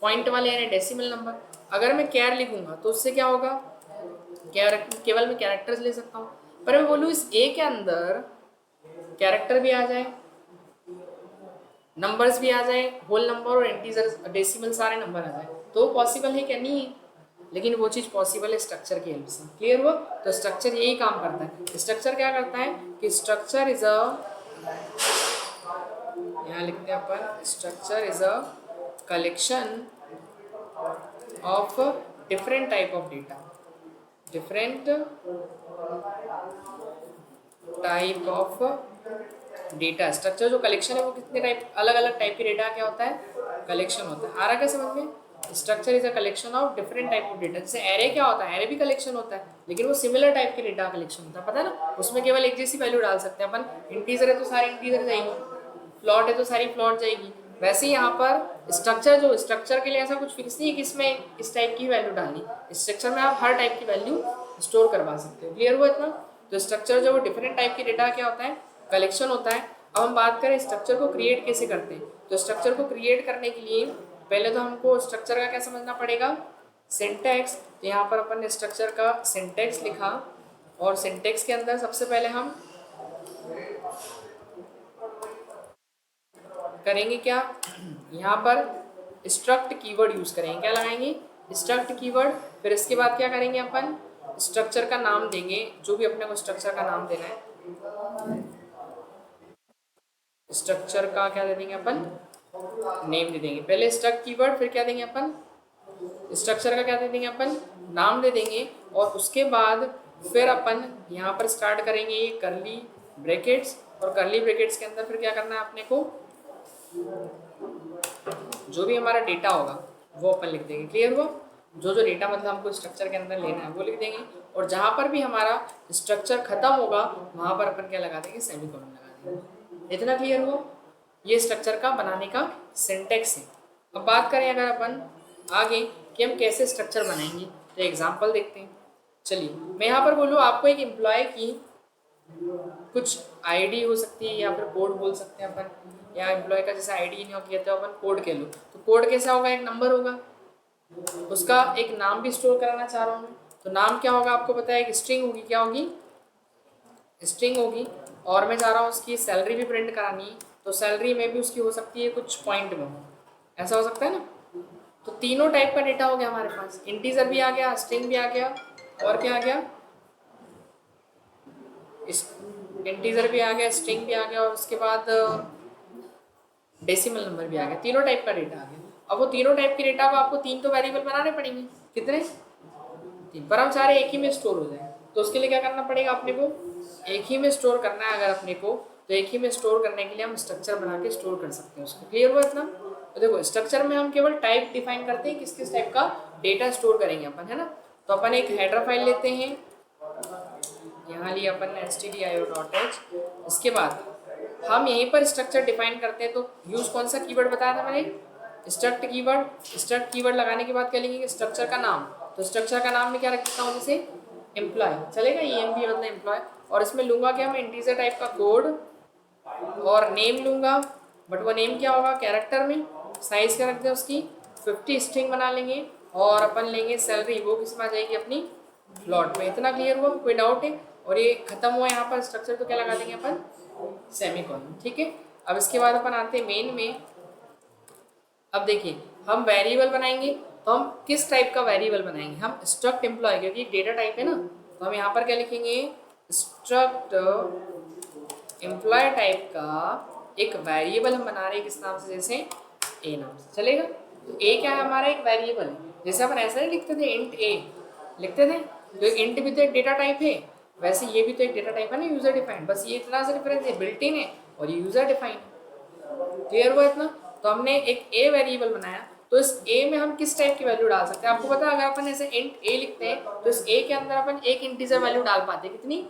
पॉइंट वाले यानी डेसिमल नंबर। अगर मैं कैर लिखूंगा तो उससे क्या होगा, केवल मैं कैरेक्टर्स ले सकता हूँ। पर मैं बोलूँ इस ए के अंदर कैरेक्टर भी आ जाए, नंबर्स भी आ जाए, होल नंबर और इंटीजर डेसिमल सारे नंबर आ जाए, तो पॉसिबल है क्या, नहीं है। लेकिन वो चीज़ पॉसिबल है स्ट्रक्चर की हेल्प से। क्लियर हुआ। तो स्ट्रक्चर यही काम करता है। स्ट्रक्चर क्या करता है कि स्ट्रक्चर इज अ, यहाँ लिखते हैं अपन, structure is a collection of different type of data, different type of data. Structure जो कलेक्शन है वो कितने टाइप, अलग अलग टाइप के डेटा क्या होता है, कलेक्शन होता है। आ रहा क्या समझ में, structure is a collection of different type of data. जैसे एरे क्या होता है, एरे भी कलेक्शन होता है, लेकिन वो सिमिलर टाइप के डेटा कलेक्शन होता है, पता है ना। उसमें केवल एक जैसी वैल्यू डाल सकते हैं अपन, इंटीजर है तो सारी इंटीजर जाएगी, फ्लॉट है तो सारी फ्लॉट जाएगी। वैसे ही यहाँ पर स्ट्रक्चर, जो स्ट्रक्चर के लिए ऐसा कुछ फिक्स नहीं है कि इसमें इस टाइप की वैल्यू डालनी, स्ट्रक्चर में आप हर टाइप की वैल्यू स्टोर करवा सकते हो। क्लियर हुआ इतना। तो स्ट्रक्चर जो डिफरेंट टाइप की डेटा क्या होता है, कलेक्शन होता है। अब हम बात करें स्ट्रक्चर को क्रिएट कैसे करते हैं, तो स्ट्रक्चर को क्रिएट करने के लिए पहले तो हमको स्ट्रक्चर का क्या समझना पड़ेगा, सिंटैक्स। तो यहाँ पर अपन ने स्ट्रक्चर का सिंटैक्स लिखा, और सिंटैक्स के अंदर सबसे पहले हम करेंगे क्या, यहाँ पर स्ट्रक्ट कीवर्ड यूज करेंगे। क्या लगाएंगे, स्ट्रक्ट कीवर्ड। फिर इसके बाद क्या करेंगे अपन, स्ट्रक्चर का नाम देंगे, जो भी अपने को स्ट्रक्चर का नाम देना है, स्ट्रक्चर का क्या दे देंगे अपन, नेम दे देंगे। पहले स्ट्रक्ट कीवर्ड, फिर क्या देंगे अपन, स्ट्रक्चर का क्या दे देंगे अपन, नाम दे देंगे। और उसके बाद फिर अपन यहाँ पर स्टार्ट करेंगे ये करली ब्रैकेट्स, और करली ब्रैकेट्स के अंदर फिर क्या करना है अपने को, जो भी हमारा डेटा होगा वो अपन लिख देंगे। क्लियर हुआ। जो जो डेटा मतलब हमको स्ट्रक्चर के अंदर लेना है वो लिख देंगे, और जहाँ पर भी हमारा स्ट्रक्चर खत्म होगा वहाँ पर अपन क्या लगा देंगे, सेमीकोलन लगा देंगे। इतना क्लियर हुआ। ये स्ट्रक्चर का बनाने का सिंटेक्स है। अब बात करें अगर अपन आगे कि हम कैसे स्ट्रक्चर बनाएंगे, तो एग्जाम्पल देखते हैं। चलिए मैं यहाँ पर बोलूँ आपको, एक एम्प्लॉय की कुछ आईडी हो सकती है या फिर कोड बोल सकते हैं अपन, या एम्प्लॉय का जैसे आईडी नहीं हो कहते हो अपन, कोड कह लो। तो कोड कैसा होगा, एक नंबर होगा, उसका एक नाम भी स्टोर कराना चाह रहा हूँ मैं, तो नाम क्या होगा आपको पता है, एक स्ट्रिंग होगी। क्या होगी, स्ट्रिंग होगी। और मैं चाह रहा हूँ उसकी सैलरी भी प्रिंट करानी है, तो सैलरी में भी उसकी हो सकती है कुछ पॉइंट में, ऐसा हो सकता है ना। तो तीनों टाइप का डेटा हो गया हमारे पास, इंटीजर भी आ गया, स्ट्रिंग भी आ गया, और क्या आ गया, इंटीजर भी आ गया, स्ट्रिंग भी आ गया, और उसके बाद डेसिमल नंबर भी आ गया। तीनों टाइप का डेटा आ गया। अब वो तीनों टाइप के डेटा को आपको तीन तो वेरिएबल बनाने पड़ेंगे। कितने, तीन, पर हम सारे एक ही में स्टोर हो जाए, तो उसके लिए क्या करना पड़ेगा अपने को, एक ही में स्टोर करना है अगर अपने को, तो एक ही में स्टोर करने के लिए हम स्ट्रक्चर बना के स्टोर कर सकते हैं उसको। क्लियर हुआ इतना। तो देखो स्ट्रक्चर में हम केवल टाइप डिफाइन करते हैं, किस किस टाइप का डेटा स्टोर करेंगे अपन, है ना। तो अपन एक हेडर फाइल लेते हैं, यहाँ लिया अपन ने stdio.h। इसके बाद हम यहीं पर स्ट्रक्चर डिफाइन करते हैं, तो यूज कौन सा कीवर्ड बताया था मैंने, स्ट्रक्ट कीवर्ड। स्ट्रक्ट कीवर्ड लगाने के बाद क्या लिखेंगे, स्ट्रक्चर का नाम। तो स्ट्रक्चर का नाम में क्या रख देता हूँ, जैसे एम्प्लॉय चलेगा, EMP मतलब एम्प्लॉय। और इसमें लूंगा क्या मैं, इंटीजर टाइप का कोड, और नेम लूंगा, बट वो नेम क्या होगा, कैरेक्टर में। साइज क्या रखते हैं उसकी 50 स्ट्रिंग बना लेंगे, और अपन लेंगे सैलरी, वो किस में आ जाएगी अपनी फ्लॉट में। इतना क्लियर हुआ, कोई डाउट है। और ये खत्म हुआ यहाँ पर स्ट्रक्चर, तो क्या लगा देंगे अपन, सेमीकोलन। ठीक है, अब इसके बाद अपन आते हैं मेन में। अब देखिए हम वेरिएबल बनाएंगे, तो हम किस टाइप का वेरिएबल बनाएंगे, हम स्ट्रक्ट एम्प्लॉय, क्योंकि एक डेटा टाइप है ना, तो हम यहाँ पर क्या लिखेंगे, स्ट्रक्ट एम्प्लॉय टाइप का एक वेरिएबल हम बना रहे हैं, किस नाम से, जैसे ए नाम से, चलेगा। तो ए क्या है हमारा, एक वेरिएबल है, जैसे अपन ऐसा नहीं लिखते थे इंट ए लिखते थे, तो इंट भी तो एक डेटा टाइप है, वैसे ये भी तो एक डेटा टाइप है ना, यूजर डिफाइंड, बस ये इतना सा डिफरेंस है, बिल्ट इन है और ये यूजर डिफाइंड। क्लियर हुआ इतना। तो हमने एक ए वेरिएबल बनाया, तो इस ए में हम किस टाइप की वैल्यू डाल सकते हैं, आपको पता है, अगर अपन ऐसे इंट ए लिखते हैं तो इस ए के अंदर अपन एक इंटीजर वैल्यू डाल पाते हैं, कितनी,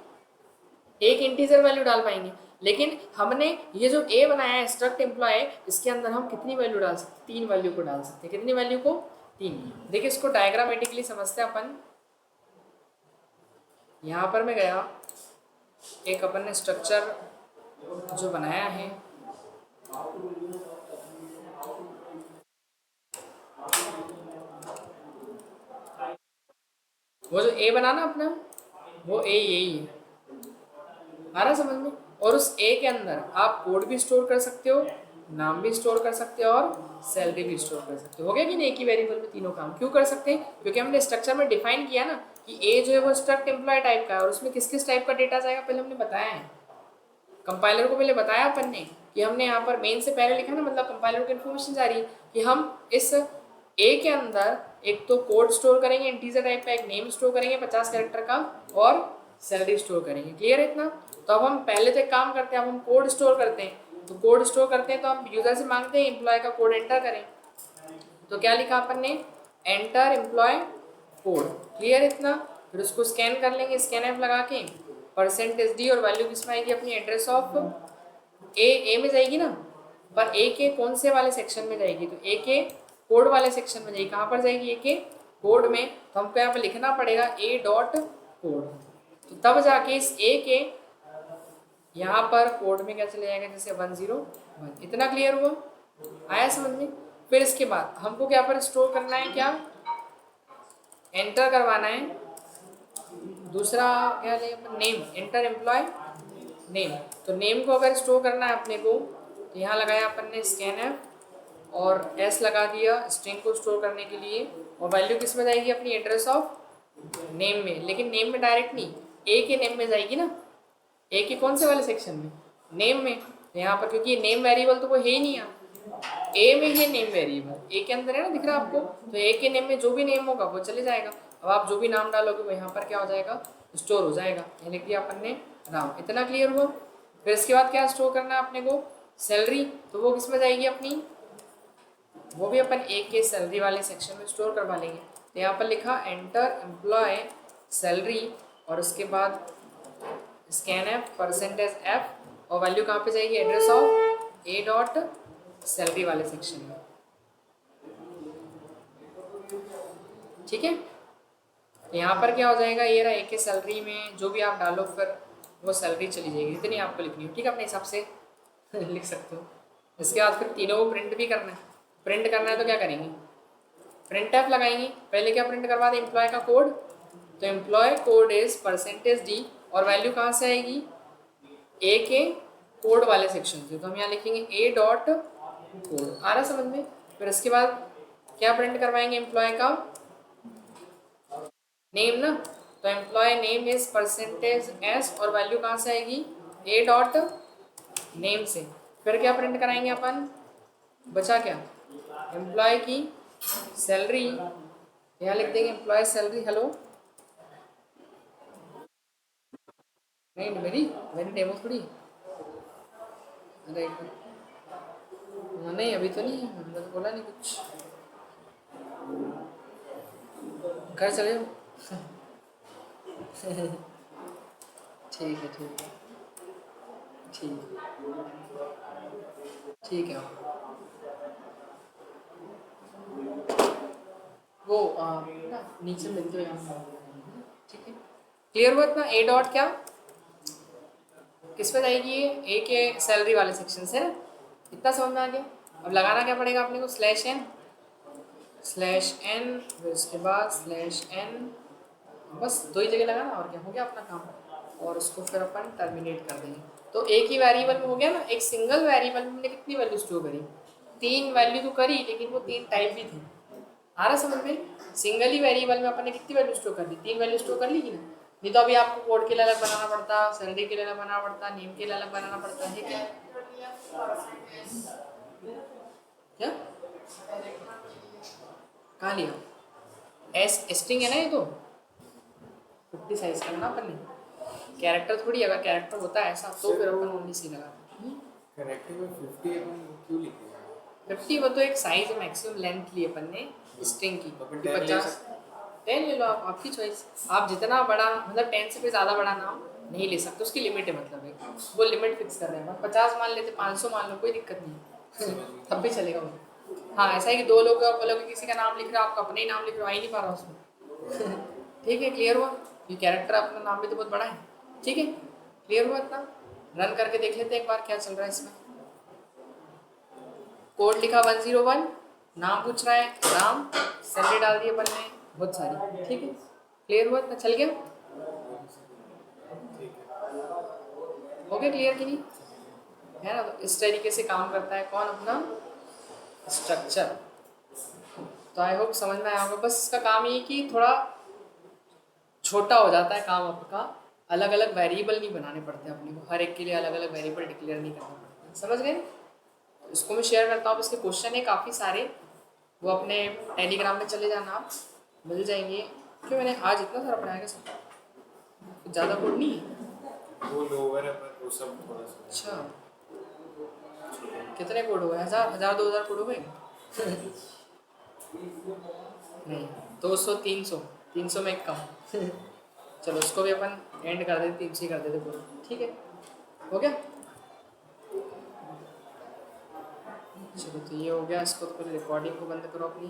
एक इंटीजर वैल्यू डाल पाएंगे। लेकिन हमने ये जो ए बनाया है स्ट्रक्ट एम्प्लॉय, इसके अंदर हम कितनी वैल्यू डाल सकते हैं, 3 वैल्यू को डाल सकते हैं, कितनी वैल्यू को, 3। देखिए इसको डायग्रामेटिकली समझते हैं अपन। यहाँ पर मैं गया, एक अपन ने स्ट्रक्चर जो बनाया है, वो जो ए बनाना अपना, वो ए यही है, आ रहा समझ में। और उस ए के अंदर आप कोड भी स्टोर कर सकते हो, नाम भी स्टोर कर सकते हो और सैलरी भी स्टोर कर सकते हो। हो गया कि नहीं, एक ही वेरिएबल में तीनों काम क्यों कर सकते हैं, क्योंकि हमने स्ट्रक्चर में डिफाइन किया ना कि ए जो है वो स्ट्रक्ट एम्प्लॉय टाइप का है, और उसमें किस किस टाइप का डेटा जाएगा पहले हमने बताया है, कंपाइलर को पहले बताया अपन ने कि हमने यहाँ पर मेन से पहले लिखा ना, मतलब कंपाइलर को इन्फॉर्मेशन जा रही है कि हम इस ए के अंदर एक तो कोड स्टोर करेंगे इंटीजर टाइप का, एक नेम स्टोर करेंगे 50 कैरेक्टर का, और सैलरी स्टोर करेंगे। क्लियर है इतना। तो अब हम पहले तो एक काम करते हैं, अब हम कोड स्टोर करते हैं, तो कोड स्टोर करते हैं तो हम यूजर से मांगते हैं एम्प्लॉय का कोड एंटर करें, तो क्या लिखा अपन ने, एंटर एम्प्लॉय कोड। क्लियर इतना। फिर उसको स्कैन कर लेंगे, स्कैन एफ लगा के, परसेंटेज डी, और वैल्यू किस में आएगी अपनी, एड्रेस ऑफ ए में जाएगी ना, पर ए के कौन से वाले सेक्शन में जाएगी, तो ए के कोड वाले सेक्शन में जाएगी। कहाँ पर जाएगी, ए के कोड में, तो हमको यहाँ पर लिखना पड़ेगा ए डॉट कोड, तो तब जाके इस ए के यहाँ पर कोड में क्या चले जाएगा, जैसे 101। इतना क्लियर हुआ, आया समझ में। फिर इसके बाद हमको क्या पर स्टोर करना है, क्या एंटर करवाना है, दूसरा क्या लेंगे, नेम, एंटर एम्प्लॉय नेम। तो नेम को अगर स्टोर करना है अपने को, तो यहाँ लगाया अपन ने स्कैन एफ, और एस लगा दिया स्ट्रिंग को स्टोर करने के लिए, और वैल्यू किस में जाएगी अपनी, एड्रेस ऑफ नेम में, लेकिन नेम में डायरेक्ट नहीं, ए के नेम में जाएगी ना, ए के कौन से वाले सेक्शन में, नेम में। तो यहाँ पर क्योंकि नेम वेरिएबल तो वो है ही नहीं, यहाँ ए में ही नेम वेरिएबल, ए के अंदर है ना, दिख रहा है आपको, तो ए के नेम में जो भी नेम होगा वो चले जाएगा। अब आप जो भी नाम डालोगे वो यहाँ पर क्या हो जाएगा, स्टोर हो जाएगा। ये लिख दिया अपन ने राम, इतना क्लियर हुआ। फिर इसके बाद क्या स्टोर करना है अपने को, सैलरी, तो वो किस में जाएगी अपनी, वो भी अपन ए के सैलरी वाले सेक्शन में स्टोर करवा लेंगे। तो यहाँ पर लिखा एंटर एम्प्लॉय सैलरी, और उसके बाद स्कैन एफ, परसेंटेज एफ, और वैल्यू कहाँ पे जाएगी, address of A dot salary वाले सेक्शन में। ठीक है, यहाँ पर क्या हो जाएगा, ये रहा ए के सैलरी में जो भी आप डालो फिर वो सैलरी चली जाएगी, इतनी आपको लिखनी हो। ठीक है, अपने हिसाब से लिख सकते हो। इसके बाद फिर तीनों को प्रिंट भी करना है, प्रिंट करना है तो क्या करेंगे, प्रिंट एफ लगाएंगे। पहले क्या प्रिंट करवा दें, एम्प्लॉय का कोड, तो employee code is percentage d, और वैल्यू कहाँ से आएगी, ए के कोड वाले सेक्शन से, तो हम यहाँ लिखेंगे ए डॉट कोड। आ रहा समझ में। फिर इसके बाद क्या प्रिंट करवाएंगे, एम्प्लॉय का नेम ना, तो employee name is percentage s, और वैल्यू कहाँ से आएगी, ए डॉट नेम से। फिर क्या प्रिंट कराएंगे अपन, बचा क्या, एम्प्लॉय की सैलरी, यहाँ लिख देंगे एम्प्लॉय सैलरी। हेलो, नहीं मेरी मेरी डेमो थोड़ी, अरे नहीं अभी तो नहीं, हमने तो बोला नहीं कुछ, घर चले जाओ। ठीक है ठीक है ठीक ठीक है। वो ना नीचे मिलते हो यहाँ, ठीक है। क्लियर हुआ इतना, ए डॉट क्या किस पे जाएगी, ये ए के सैलरी वाले सेक्शन से ना, इतना समझ में आ गया। अब लगाना क्या पड़ेगा अपने को, स्लैश एन, फिर उसके बाद स्लैश एन, बस 2 ही जगह लगाना, और क्या हो गया अपना काम। और उसको फिर अपन टर्मिनेट कर देंगे। तो एक ही वेरिएबल में हो गया ना, एक सिंगल वेरिएबल में हमने कितनी वैल्यू स्टोर करी, 3 वैल्यू तो करी, लेकिन वो 3 टाइप भी थी। आ रहा समझ में? सिंगल ही वेरिएबल में अपन ने कितनी वैल्यू स्टोर कर ली, 3 वैल्यू स्टोर कर ली कि ना। नहीं तो अभी आपको कोड के लिए अलग बनाना पड़ता, सैलरी के लिए अलग बनाना पड़ता, नेम के लिए अलग बनाना पड़ता है क्या? क्या कहाँ लिया? स्ट्रिंग है ना ये, तो 50 साइज करना अपन ने, कैरेक्टर थोड़ी, अगर कैरेक्टर होता है ऐसा तो फिर अपन ओनली सी लगाते। करेक्टिव में 50 अपन क्यों लिखे? 50 वो तो एक साइज मैक्सिमम लेंथ ली अपन ने स्ट्रिंग की, तो अपन कि 10 ले 50। सकते हैं। 10 ले लो आप, आपकी चॉइस। आप जितना बड़ा, मतलब 10 से कोई ज़्यादा बड़ा नाम नहीं ले सकते, उसकी लिमिट है, मतलब है वो लिमिट फिक्स कर रहे हैं। 50 मान लेते, 500 मान लो, कोई दिक्कत नहीं तब भी चलेगा वो। हाँ, ऐसा है कि 2 लोग बोलोगे किसी का नाम लिख रहे हो, आपका अपने ही नाम लिख रहे हो, आ ही नहीं पा रहा उसमें ठीक है, क्लियर हुआ? ये कैरेक्टर अपना नाम भी तो बहुत बड़ा है। ठीक है, क्लियर हुआ इतना? रन करके देख लेते हैं एक बार क्या चल रहा है इसमें। कोड लिखा 101, नाम पूछ रहा है, नाम, सैलरी डाल दी अपन ने बहुत सारी। ठीक है, क्लियर हुआ इतना? चल गया? ठीक है। हो गया क्लियर कि नहीं? है ना? तो इस तरीके से काम करता है कौन, अपना स्ट्रक्चर। तो आई होप समझ में आया होगा। बस इसका काम ये कि थोड़ा छोटा हो जाता है काम आपका, अलग अलग वेरिएबल नहीं बनाने पड़ते अपने को, हर एक के लिए अलग अलग वेरिएबल डिक्लेयर नहीं करना पड़ता। समझ गए? तो इसको मैं शेयर करता हूँ। इसके क्वेश्चन है काफ़ी सारे, वो अपने टेलीग्राम में चले जाना, आप मिल जाएंगे। क्यों, मैंने आज इतना सारा पढ़ाया सब, कुछ ज़्यादा कोड नहीं है। वो लोअर है पर वो सब थोड़ा सा। अच्छा, कितने कोड हुए? 1000 2000 कोड हुए? नहीं, 200 300, 300 में एक कम चलो उसको भी अपन एंड कर देते, 300 ही कर देते पूरा। ठीक है, हो गया? चलो तो ये हो गया। इसको तो पहले रिकॉर्डिंग को बंद करो अपनी।